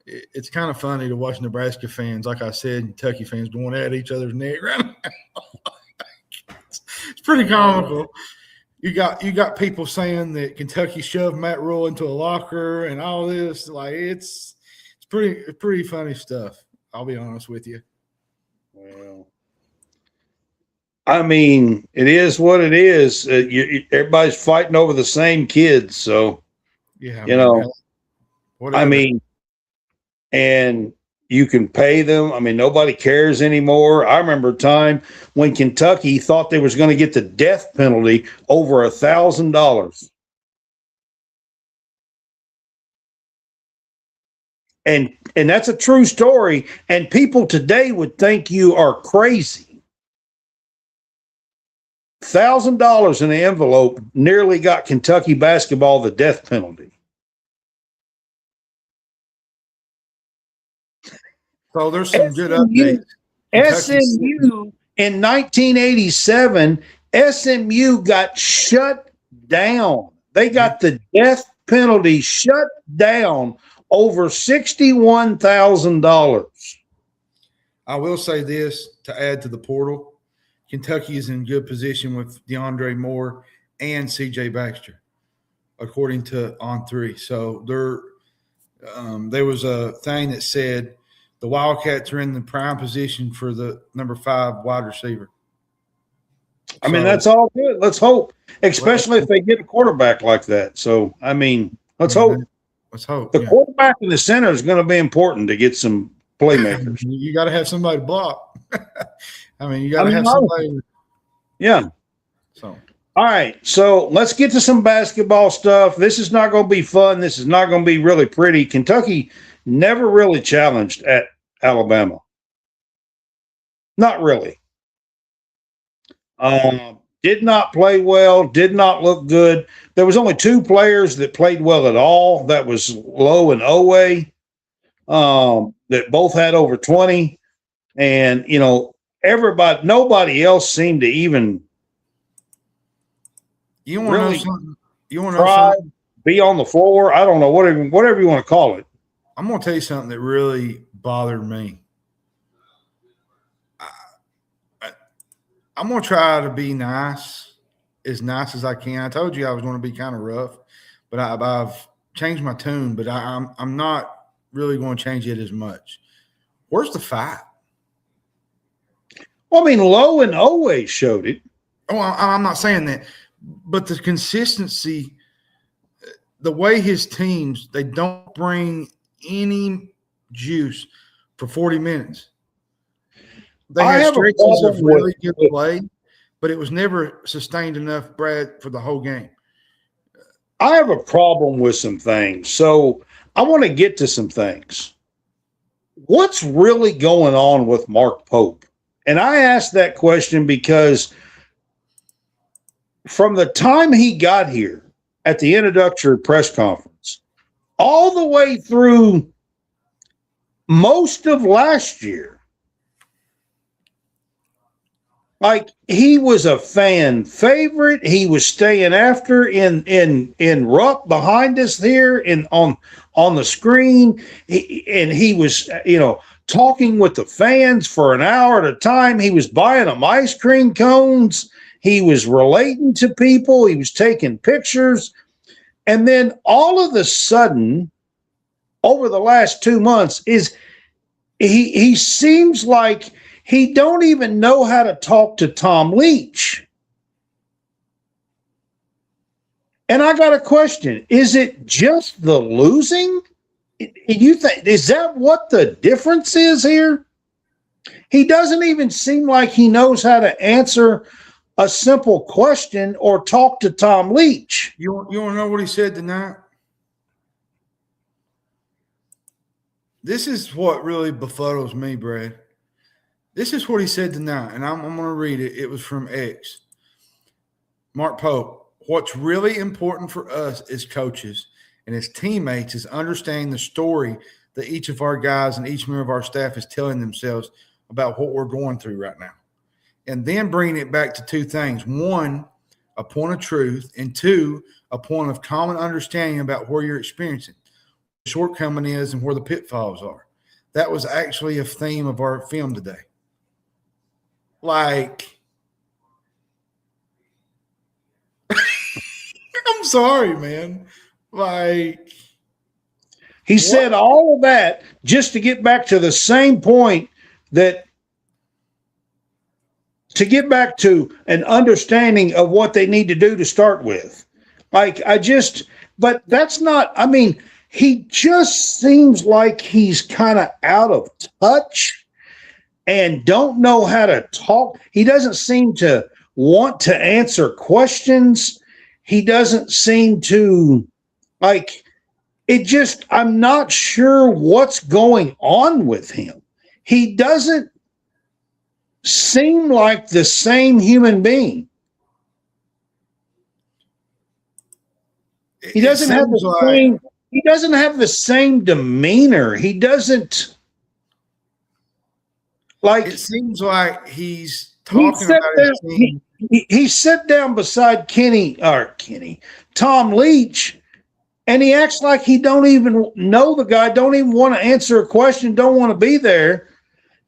It's kind of funny to watch Nebraska fans, like I said, Kentucky fans going at each other's neck right now. It's pretty comical. You got people saying that Kentucky shoved Matt Rule into a locker and all this. Like it's pretty funny stuff. I'll be honest with you. Well, I mean, it is what it is. Everybody's fighting over the same kids, so yeah, whatever. I mean, and you can pay them. I mean, nobody cares anymore. I remember a time when Kentucky thought they was going to get the death penalty over $1,000. And that's a true story. And people today would think you are crazy. $1,000 in the envelope nearly got Kentucky basketball the death penalty. So there's some good updates. SMU in 1987, SMU got shut down. They got the death penalty shut down over $61,000. I will say this to add to the portal. Kentucky is in good position with DeAndre Moore and C.J. Baxter, according to On3. So there was a thing that said the Wildcats are in the prime position for the number 5 wide receiver. I mean, that's all good. Let's hope, especially if they get a quarterback like that. So, I mean, let's hope. Let's hope. The quarterback in the center is going to be important to get some playmakers. You got to have somebody to block. I mean, you got to have somebody. Yeah. So. All right. So let's get to some basketball stuff. This is not going to be fun. This is not going to be really pretty. Kentucky never really challenged at Alabama. Not really. Did not play well, did not look good. There was only 2 players that played well at all. That was Lowe and Owe, that both had over 20. And, nobody else seemed to even really try, be on the floor. I don't know, whatever you want to call it. I'm going to tell you something that really bothered me. I'm going to try to be nice as I can. I told you I was going to be kind of rough, but I've changed my tune, but I'm not really going to change it as much. Where's the fight? Well, I mean, Lowe and Owe showed it. Oh, I'm not saying that, but the consistency, the way his teams, they don't bring any juice for 40 minutes. They had stretches of really good play, but it was never sustained enough, Brad, for the whole game. I have a problem with some things, so I want to get to some things. What's really going on with Mark Pope? And I asked that question because from the time he got here at the introductory press conference, all the way through most of last year, like he was a fan favorite. He was staying after in Rupp behind us here on the screen. He was, talking with the fans for an hour at a time. He was buying them ice cream cones. He was relating to people. He was taking pictures. And then all of a sudden, over the last 2 months, he seems like he don't even know how to talk to Tom Leach. And I got a question. Is it just the losing? You think, is that what the difference is here? He doesn't even seem like he knows how to answer a simple question or talk to Tom Leach. You want to know what he said tonight? This is what really befuddles me, Brad. This is what he said tonight, and I'm going to read it. It was from X. Mark Pope, what's really important for us as coaches and as teammates is understanding the story that each of our guys and each member of our staff is telling themselves about what we're going through right now. And then bringing it back to two things. One, a point of truth, and two, a point of common understanding about where you're experiencing, what the shortcoming is and where the pitfalls are. That was actually a theme of our film today. Like, I'm sorry, man. Like, he said all of that just to get back to the same point, that to get back to an understanding of what they need to do to start with. Like, but that's not, I mean, he just seems like he's kind of out of touch and don't know how to talk. He doesn't seem to want to answer questions. He doesn't seem to, like, I'm not sure what's going on with him. He doesn't seem like the same human being. He doesn't have the same demeanor. He doesn't, like, it seems like he's talking about his team. He sat down beside Tom Leach, and he acts like he don't even know the guy, don't even want to answer a question, don't want to be there.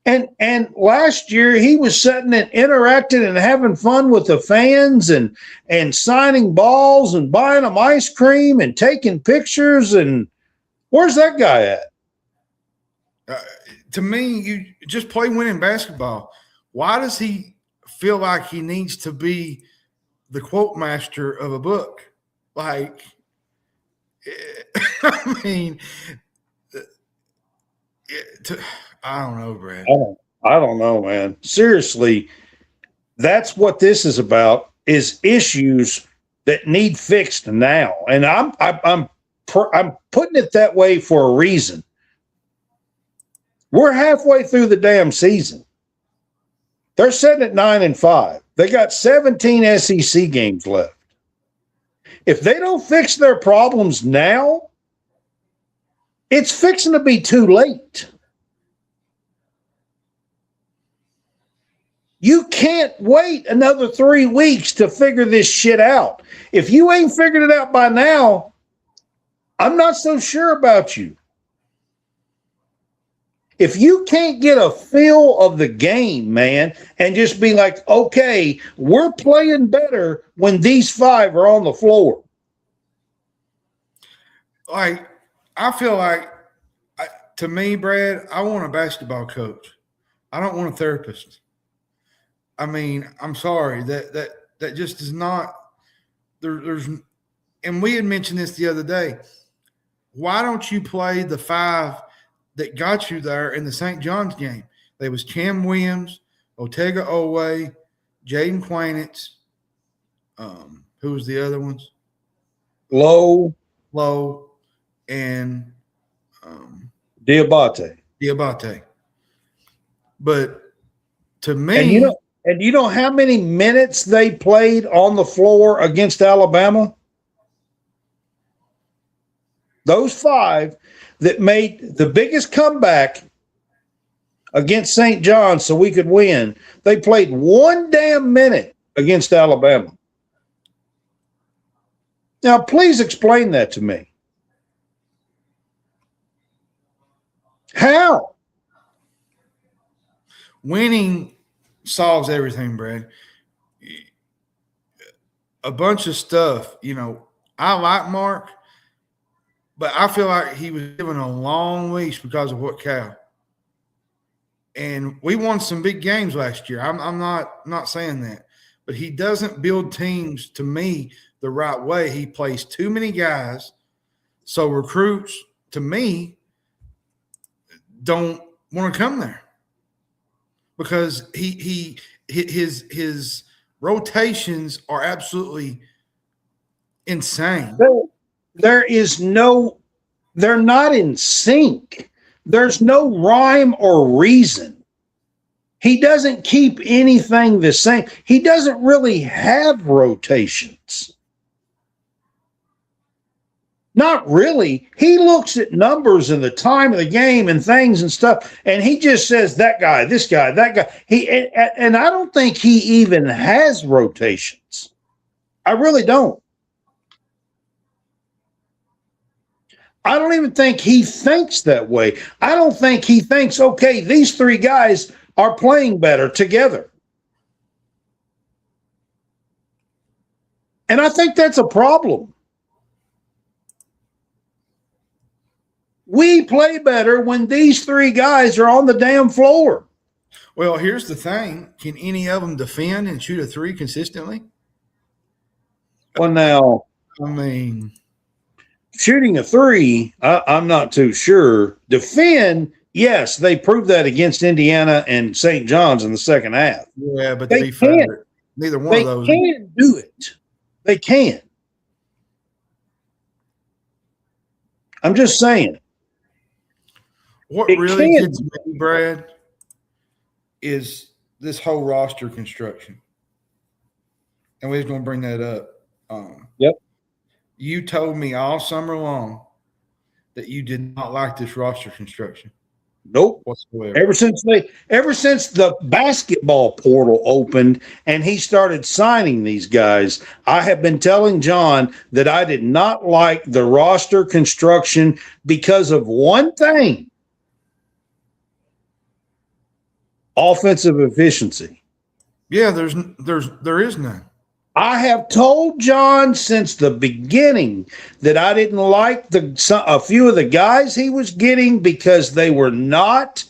And last year he was sitting and interacting and having fun with the fans and signing balls and buying them ice cream and taking pictures. And where's that guy at? To me, you just play winning basketball. Why does he feel like he needs to be the quote master of a book? Like, I mean, I don't know, Brad. I don't know, man. Seriously, that's what this is about, is issues that need fixed now. And I'm putting it that way for a reason. We're halfway through the damn season. They're sitting at 9-5. They got 17 SEC games left. If they don't fix their problems now, it's fixing to be too late. You can't wait another 3 weeks to figure this shit out. If you ain't figured it out by now, I'm not so sure about you. If you can't get a feel of the game, man, and just be like, okay, we're playing better when these five are on the floor. Like, I feel like, to me, Brad, I want a basketball coach. I don't want a therapist. I mean, I'm sorry, that just is not there's and we had mentioned this the other day. Why don't you play the five that got you there in the St. John's game? There was Cam Williams, Otega Owe, Jaden Quainitz. Who was the other ones? Low, and Diabate. But to me, and you know how many minutes they played on the floor against Alabama? Those five that made the biggest comeback against St. John's so we could win, they played one damn minute against Alabama. Now, please explain that to me. How? Winning solves everything, Brad. A bunch of stuff, I like Mark, but I feel like he was given a long leash because of what Cal. And we won some big games last year. I'm not saying that. But he doesn't build teams, to me, the right way. He plays too many guys. So recruits, to me, don't want to come there. Because his rotations are absolutely insane. They're not in sync. There's no rhyme or reason. He doesn't keep anything the same. He doesn't really have rotations. Not really. He looks at numbers and the time of the game and things and stuff, and he just says that guy, this guy, that guy. And I don't think he even has rotations. I really don't. I don't even think he thinks that way. I don't think he thinks, okay, these three guys are playing better together. And I think that's a problem. We play better when these three guys are on the damn floor. Well, here's the thing. Can any of them defend and shoot a three consistently? Well, now, I mean, shooting a three, I'm not too sure. Defend, yes, they proved that against Indiana and St. John's in the second half. Yeah, but they to be fair, neither one of those. They can do it. They can. I'm just saying. What really gets me, Brad, is this whole roster construction. And we're going to bring that up. Yep. You told me all summer long that you did not like this roster construction. Nope. Whatsoever. Ever since the basketball portal opened and he started signing these guys, I have been telling John that I did not like the roster construction because of one thing. Offensive efficiency. Yeah, there is none. I have told John since the beginning that I didn't like a few of the guys he was getting because they were not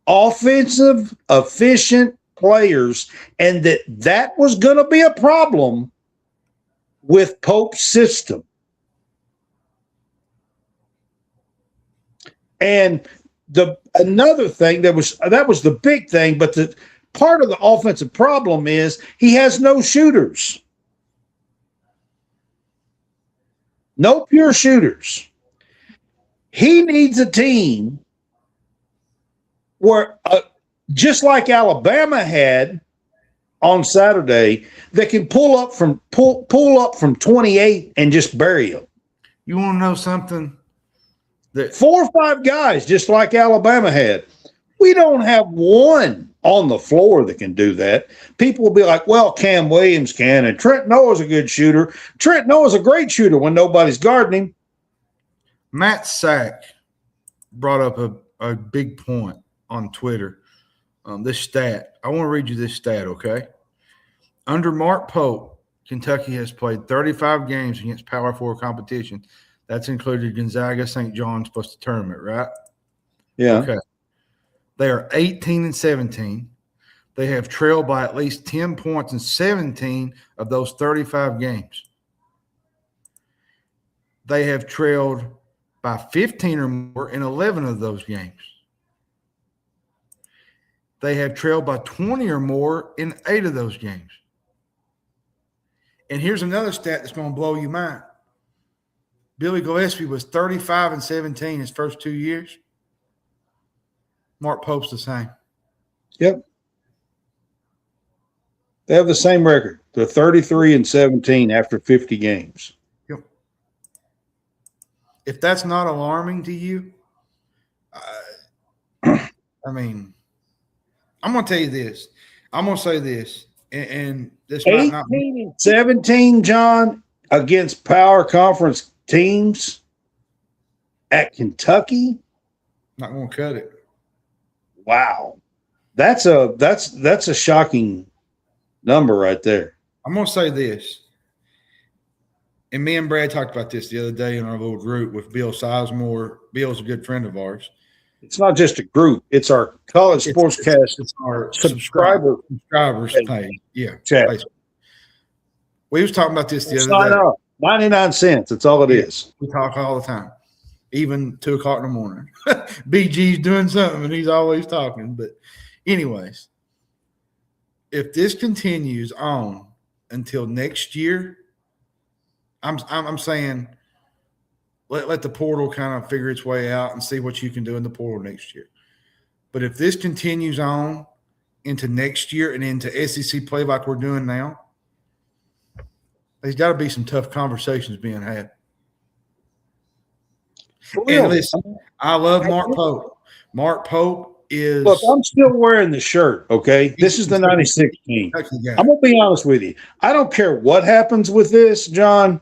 offensive, efficient players, and that was going to be a problem with Pope's system. And another thing that was the big thing, but the part of the offensive problem is he has no shooters. No pure shooters. He needs a team where, just like Alabama had on Saturday, that can pull up from 28 and just bury them. You want to know something? 4 or 5 guys, just like Alabama had. We don't have one on the floor that can do that. People will be like, well, Cam Williams can, and Trent Noah's a good shooter. Trent Noah's a great shooter when nobody's guarding him. Matt Sack brought up a big point on Twitter. This stat. I want to read you this stat, okay? Under Mark Pope, Kentucky has played 35 games against Power 4 competition. That's included Gonzaga, St. John's plus the tournament, right? Yeah. Okay. They are 18-17. They have trailed by at least 10 points in 17 of those 35 games. They have trailed by 15 or more in 11 of those games. They have trailed by 20 or more in 8 of those games. And here's another stat that's going to blow your mind. Billy Gillespie was 35-17 his first 2 years. Mark Pope's the same. Yep. They have the same record. They're 33-17 after 50 games. Yep. If that's not alarming to you, I mean, I'm going to tell you this. I'm going to say this, and this might not be 18-17, John, against power conference teams at Kentucky. Not going to cut it. Wow. That's a shocking number right there. I'm going to say this. And me and Brad talked about this the other day in our little group with Bill Sizemore. Bill's a good friend of ours. It's not just a group. It's our college SportsCast. It's our subscribers page. Yeah. Chat. We was talking about this the other day. Up. 99 cents. That's all it is. We talk all the time. Even 2 o'clock in the morning. BG's doing something and he's always talking. But anyways, if this continues on until next year, I'm saying let the portal kind of figure its way out and see what you can do in the portal next year. But if this continues on into next year and into SEC play like we're doing now, there's got to be some tough conversations being had. For And real. listen, I love Mark Pope. Mark Pope is. Look, I'm still wearing the shirt, okay? This is the 96 team. I'm going to be honest with you. I don't care what happens with this, John.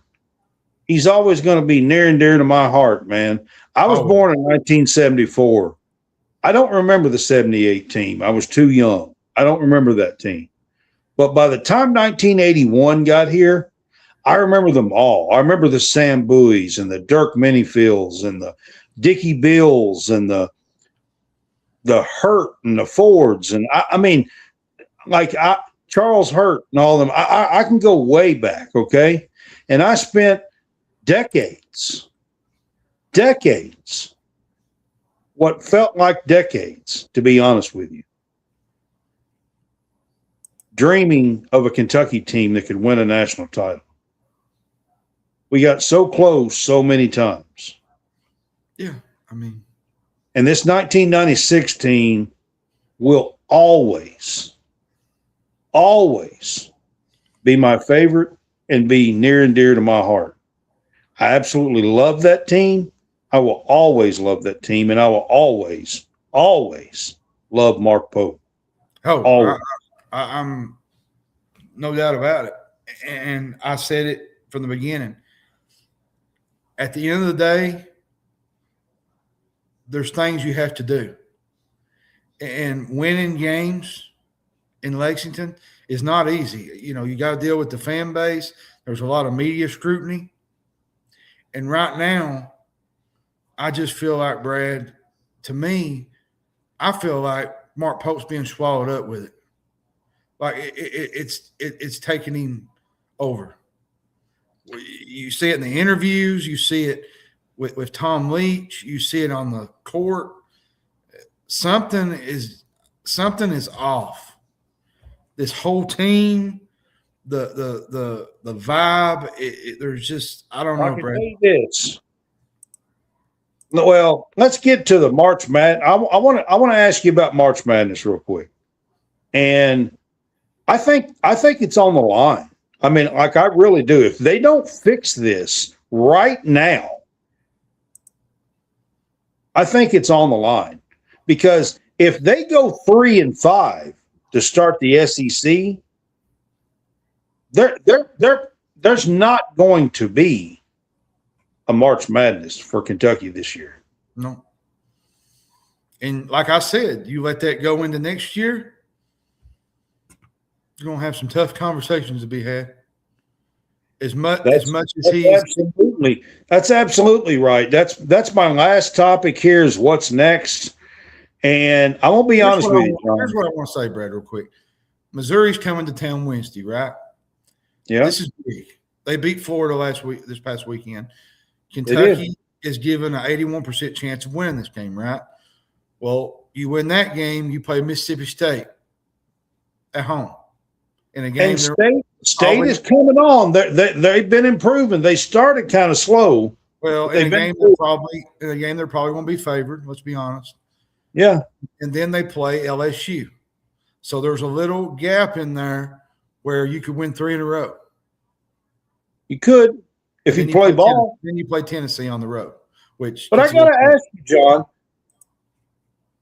He's always going to be near and dear to my heart, man. I was born in 1974. I don't remember the 78 team. I was too young. I don't remember that team. But by the time 1981 got here, I remember them all. I remember the Sam Buoys and the Dirk Minifields and the Dickie Bills and the Hurt and the Fords. And I mean, like Charles Hurt and all of them. I can go way back, okay? And I spent decades, what felt like decades, to be honest with you, dreaming of a Kentucky team that could win a national title. We got so close so many times. Yeah, I mean. And this 1996 team will always be my favorite and be near and dear to my heart. I absolutely love that team. I will always love that team, and I will always love Mark Pope. Oh, I'm no doubt about it. And I said it from the beginning. At the end of the day, there's things you have to do. And winning games in Lexington is not easy. You know, you got to deal with the fan base. There's a lot of media scrutiny. And right now, I just feel like, Brad, to me, I feel like Mark Pope's being swallowed up with it. Like it's taking him over. You see it in the interviews. You see it with Tom Leach. You see it on the court. Something is off. This whole team, the vibe. There's just I don't know, Brad. This. Well, let's get to the March Madness. I want to ask you about March Madness real quick, and I think it's on the line. I mean, like I really do. If they don't fix this right now, I think it's on the line, because if they go 3-5 to start the SEC, there's not going to be a March Madness for Kentucky this year. No. And like I said, you let that go into next year, you're going to have some tough conversations to be had. As much as that's absolutely right. That's my last topic here is what's next. And I won't be honest with you, John. Here's what I want to say, Brad, real quick. Missouri's coming to town Wednesday, right? Yeah. This is big. They beat Florida this past weekend. Kentucky is given an 81% chance of winning this game, right? Well, you win that game, you play Mississippi State at home. In a game, State is coming on. They've been improving. They started kind of slow. Well, in a game they're probably going to be favored. Let's be honest. Yeah. And then they play LSU. So there's a little gap in there where you could win 3 in a row. You could if you play ball. Then you play Tennessee on the road. But I got to ask you, John,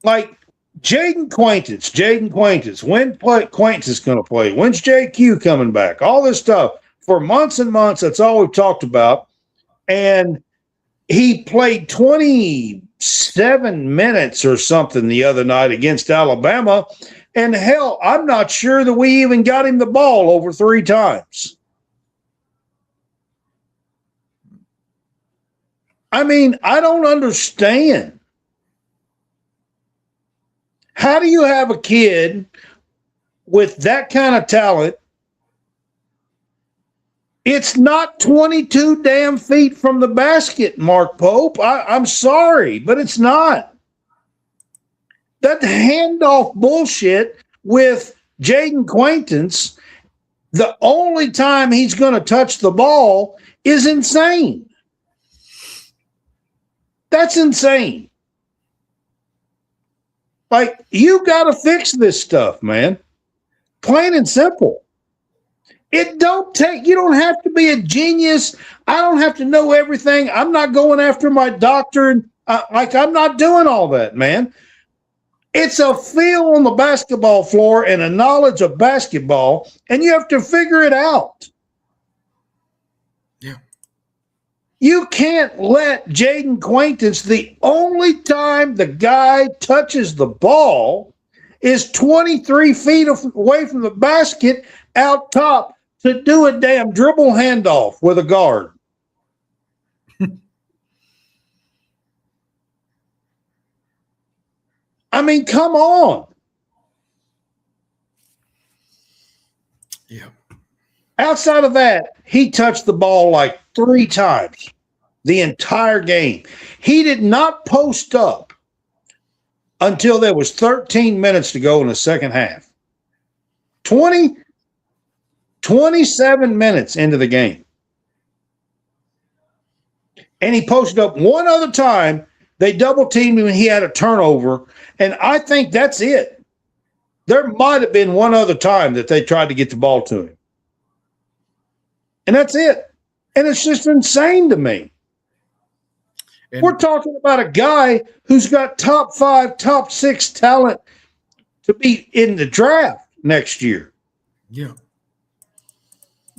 like Jaden Quaintance, when Quaintance is going to play? When's JQ coming back? All this stuff. For months and months, that's all we've talked about. And he played 27 minutes or something the other night against Alabama. And hell, I'm not sure that we even got him the ball over 3 times. I mean, I don't understand. How do you have a kid with that kind of talent? It's not 22 damn feet from the basket, Mark Pope. I'm sorry, but it's not. That handoff bullshit with Jaden Quaintance, the only time he's going to touch the ball is insane. That's insane. Like, you got to fix this stuff, man. Plain and simple. It don't take, you don't have to be a genius. I don't have to know everything. I'm not going after my doctor. And I'm not doing all that, man. It's a feel on the basketball floor and a knowledge of basketball, and you have to figure it out. Yeah. You can't let Jaden Quaintance, the only time the guy touches the ball is 23 feet away from the basket out top to do a damn dribble handoff with a guard. I mean, come on. Yeah. Outside of that, he touched the ball like 3 times the entire game. He did not post up until there was 13 minutes to go in the second half. 27 minutes into the game. And he posted up one other time. They double-teamed him and he had a turnover, and I think that's it. There might have been one other time that they tried to get the ball to him. And that's it. And it's just insane to me. And we're talking about a guy who's got top 5, top 6 talent to be in the draft next year. Yeah.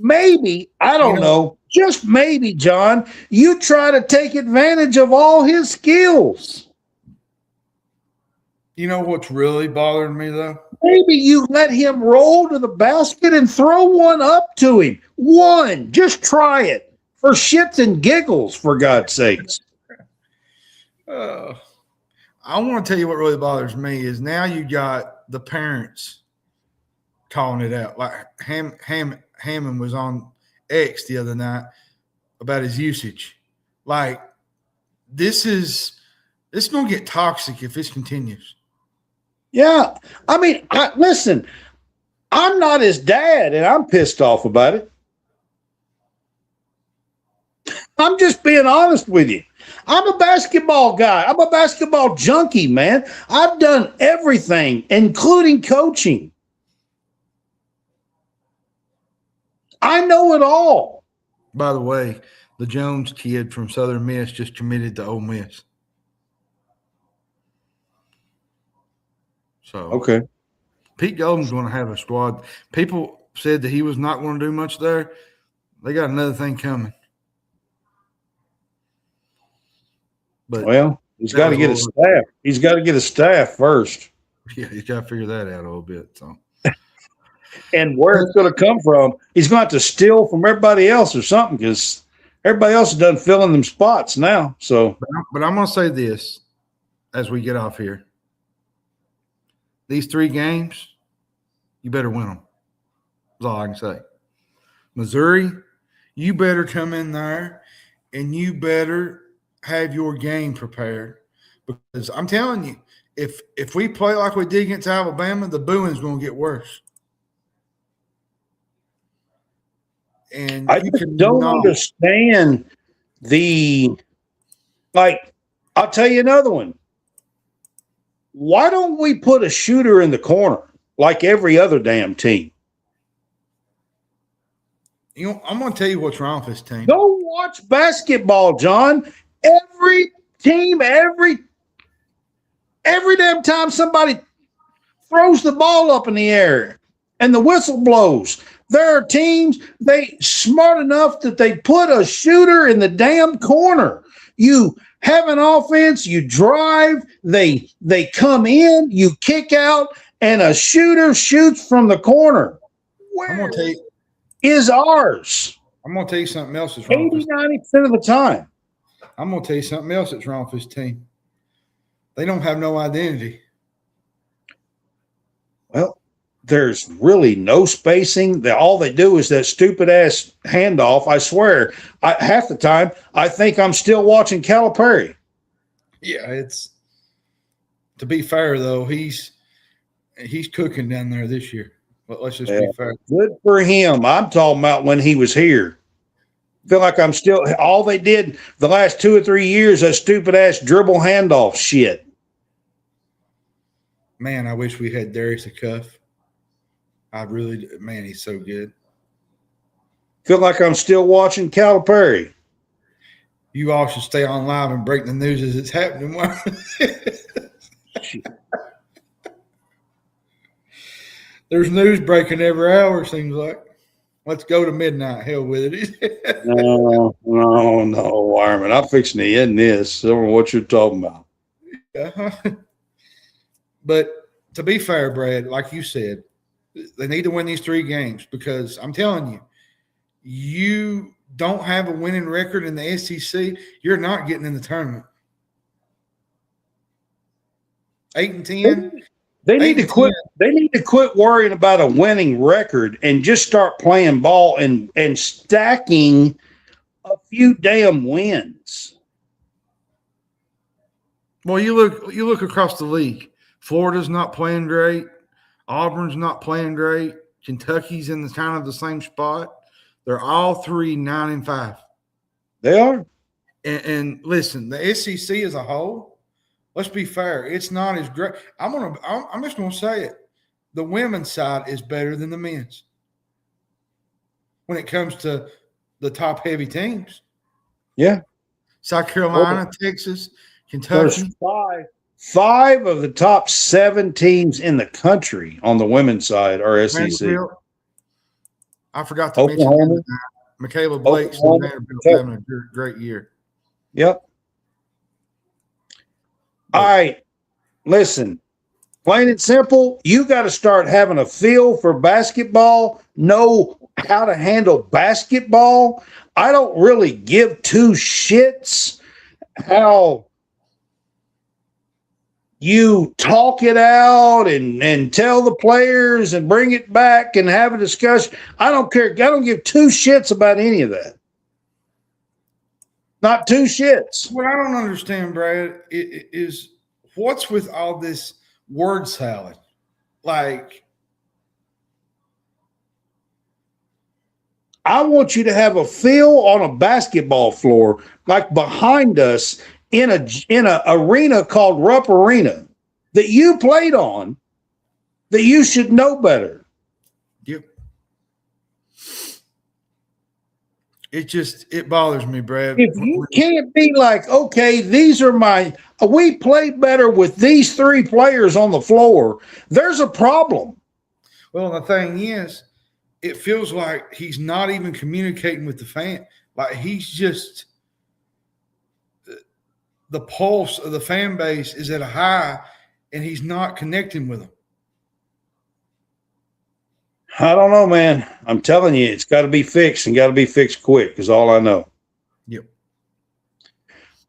Maybe, I don't know, just maybe, John, you try to take advantage of all his skills. You know what's really bothering me, though? Maybe you let him roll to the basket and throw one up to him. One. Just try it. For shits and giggles, for God's sakes. I want to tell you what really bothers me is now you got the parents calling it out. Like Hammond was on X the other night about his usage. Like, this is going to get toxic if this continues. Yeah. I mean, listen, I'm not his dad, and I'm pissed off about it. I'm just being honest with you. I'm a basketball guy. I'm a basketball junkie, man. I've done everything, including coaching. I know it all. By the way, the Jones kid from Southern Miss just committed to Ole Miss. So, okay. Pete Golden's going to have a squad. People said that he was not going to do much there. They got another thing coming. But well, he's got to get a staff. He's got to get a staff first. Yeah, he's got to figure that out a little bit. So, and where it's going to come from, he's going to have to steal from everybody else or something because everybody else is done filling them spots now. So, but I'm going to say this as we get off here. These 3 games, you better win them. That's all I can say. Missouri, you better come in there and you better have your game prepared, because I'm telling you, if we play like we did against Alabama, the booing's going to get worse. And I don't understand I'll tell you another one. Why don't we put a shooter in the corner like every other damn team? You know, I'm going to tell you what's wrong with this team. Go watch basketball, John. Every team, every damn time somebody throws the ball up in the air and the whistle blows, there are teams, they smart enough that they put a shooter in the damn corner. You have an offense, you drive, they come in, you kick out, and a shooter shoots from the corner. Where is ours? I'm going to tell you something else that's wrong. 80-90% of the time. I'm going to tell you something else that's wrong with this team. They don't have no identity. Well, there's really no spacing. All they do is that stupid-ass handoff. I swear, half the time, I think I'm still watching Calipari. Yeah, it's – to be fair, though, he's cooking down there this year. But let's just be fair. Good for him. I'm talking about when he was here. Feel like I'm still – all they did the last 2 or 3 years, that stupid-ass dribble handoff shit. Man, I wish we had Darius a Cuff. I really – man, he's so good. Feel like I'm still watching Calipari. You all should stay on live and break the news as it's happening. There's news breaking every hour, seems like. Let's go to midnight. Hell with it. No, Wireman. I'm fixing to end this. I don't know what you're talking about. Uh-huh. But to be fair, Brad, like you said, they need to win these 3 games because I'm telling you, you don't have a winning record in the SEC, you're not getting in the tournament. 8-10. They need to quit. They need to quit worrying about a winning record and just start playing ball and stacking a few damn wins. Well, you look across the league. Florida's not playing great. Auburn's not playing great. Kentucky's in the kind of the same spot. They're all 3 9-5. They are. And listen, the SEC as a whole, let's be fair, it's not as great. I'm just gonna say it. The women's side is better than the men's when it comes to the top heavy teams. Yeah. South Carolina, Texas, Kentucky. There's 5 of the top 7 teams in the country on the women's side are SEC. Vanderbilt. I forgot to Oklahoma. mention Michaela Blake's and Vanderbilt having a great year. Yep. All right. Listen, plain and simple, you got to start having a feel for basketball, know how to handle basketball. I don't really give 2 shits how you talk it out and tell the players and bring it back and have a discussion. I don't care. I don't give 2 shits about any of that. Not 2 shits. What I don't understand, Brad, is what's with all this word salad? Like, I want you to have a feel on a basketball floor, like behind us in a arena called Rupp Arena that you played on, that you should know better. Yep. It bothers me, Brad. If you can't be like, okay, we play better with these 3 players on the floor, there's a problem. Well, the thing is, it feels like he's not even communicating with the fan. Like he's just the pulse of the fan base is at a high, and he's not connecting with them. I don't know, man. I'm telling you, it's got to be fixed and got to be fixed quick is all I know. Yep.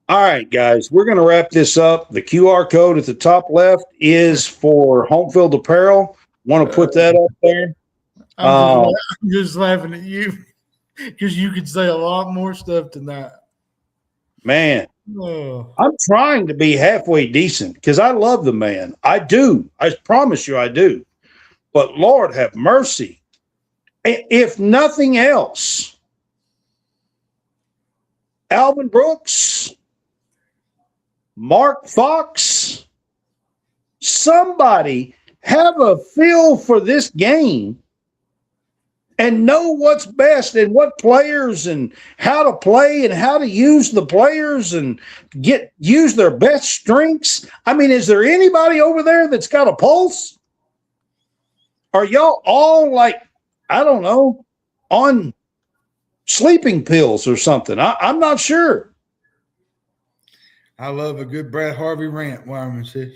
All right, guys, we're going to wrap this up. The QR code at the top left is for Home Field Apparel. Want to put that up there? I'm just laughing at you because you could say a lot more stuff than that. Man, oh. I'm trying to be halfway decent because I love the man. I do. I promise you I do. But Lord have mercy. If nothing else, Alvin Brooks, Mark Fox, somebody have a feel for this game and know what's best and what players and how to play and how to use the players and use their best strengths. I mean, is there anybody over there that's got a pulse? Are y'all all like, I don't know, on sleeping pills or something? I'm not sure. I love a good Brad Harvey rant, Wireman says.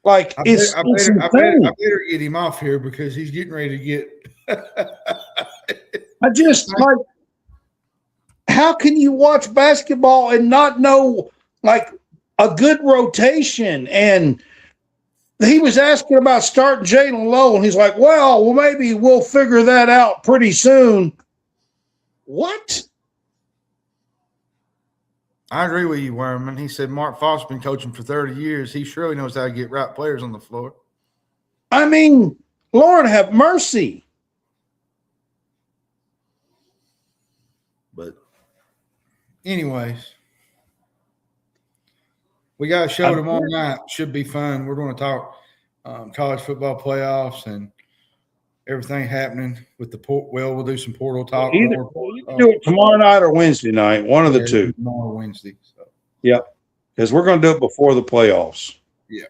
Like, I better get him off here because he's getting ready to get. I just like, how can you watch basketball and not know like a good rotation? And he was asking about starting Jalen Lowe, and he's like, well, maybe we'll figure that out pretty soon. What? I agree with you, Wireman. He said Mark Foss has been coaching for 30 years. He surely knows how to get right players on the floor. I mean, Lord have mercy. But anyways, we got a show tomorrow night. Should be fun. We're going to talk college football playoffs and everything happening with the port. Well, we'll do some portal talk. Either do it tomorrow night or Wednesday night, one of the two. Tomorrow, Wednesday. So. Yep, because we're going to do it before the playoffs. Yeah.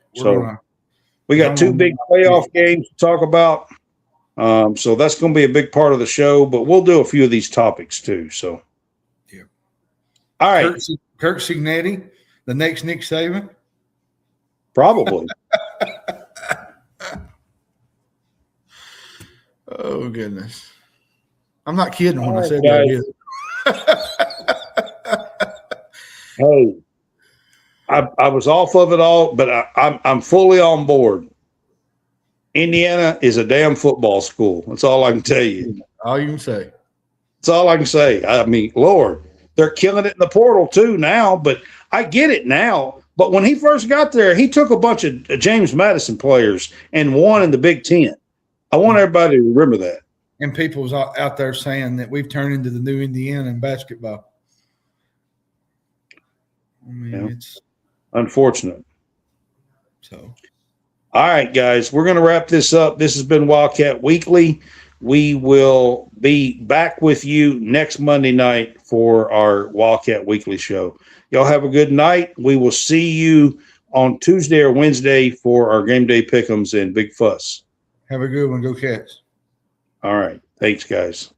We got two big playoff games to talk about. So that's going to be a big part of the show, but we'll do a few of these topics too. So, yeah. All right. Kirk Cignetti, the next Nick Saban? Probably. Oh, goodness. I'm not kidding when I said that. Hey, I was off of it all, but I'm fully on board. Indiana is a damn football school. That's all I can tell you. All you can say. That's all I can say. I mean, Lord, they're killing it in the portal too now, but I get it now. But when he first got there, he took a bunch of James Madison players and won in the Big Ten. I want everybody to remember that. And people was out there saying that we've turned into the new Indiana in basketball. I mean, it's unfortunate. So. All right, guys, we're going to wrap this up. This has been Wildcat Weekly. We will be back with you next Monday night for our Wildcat Weekly show. Y'all have a good night. We will see you on Tuesday or Wednesday for our game day pick'ems and Big Fuss. Have a good one. Go Cats. All right. Thanks, guys.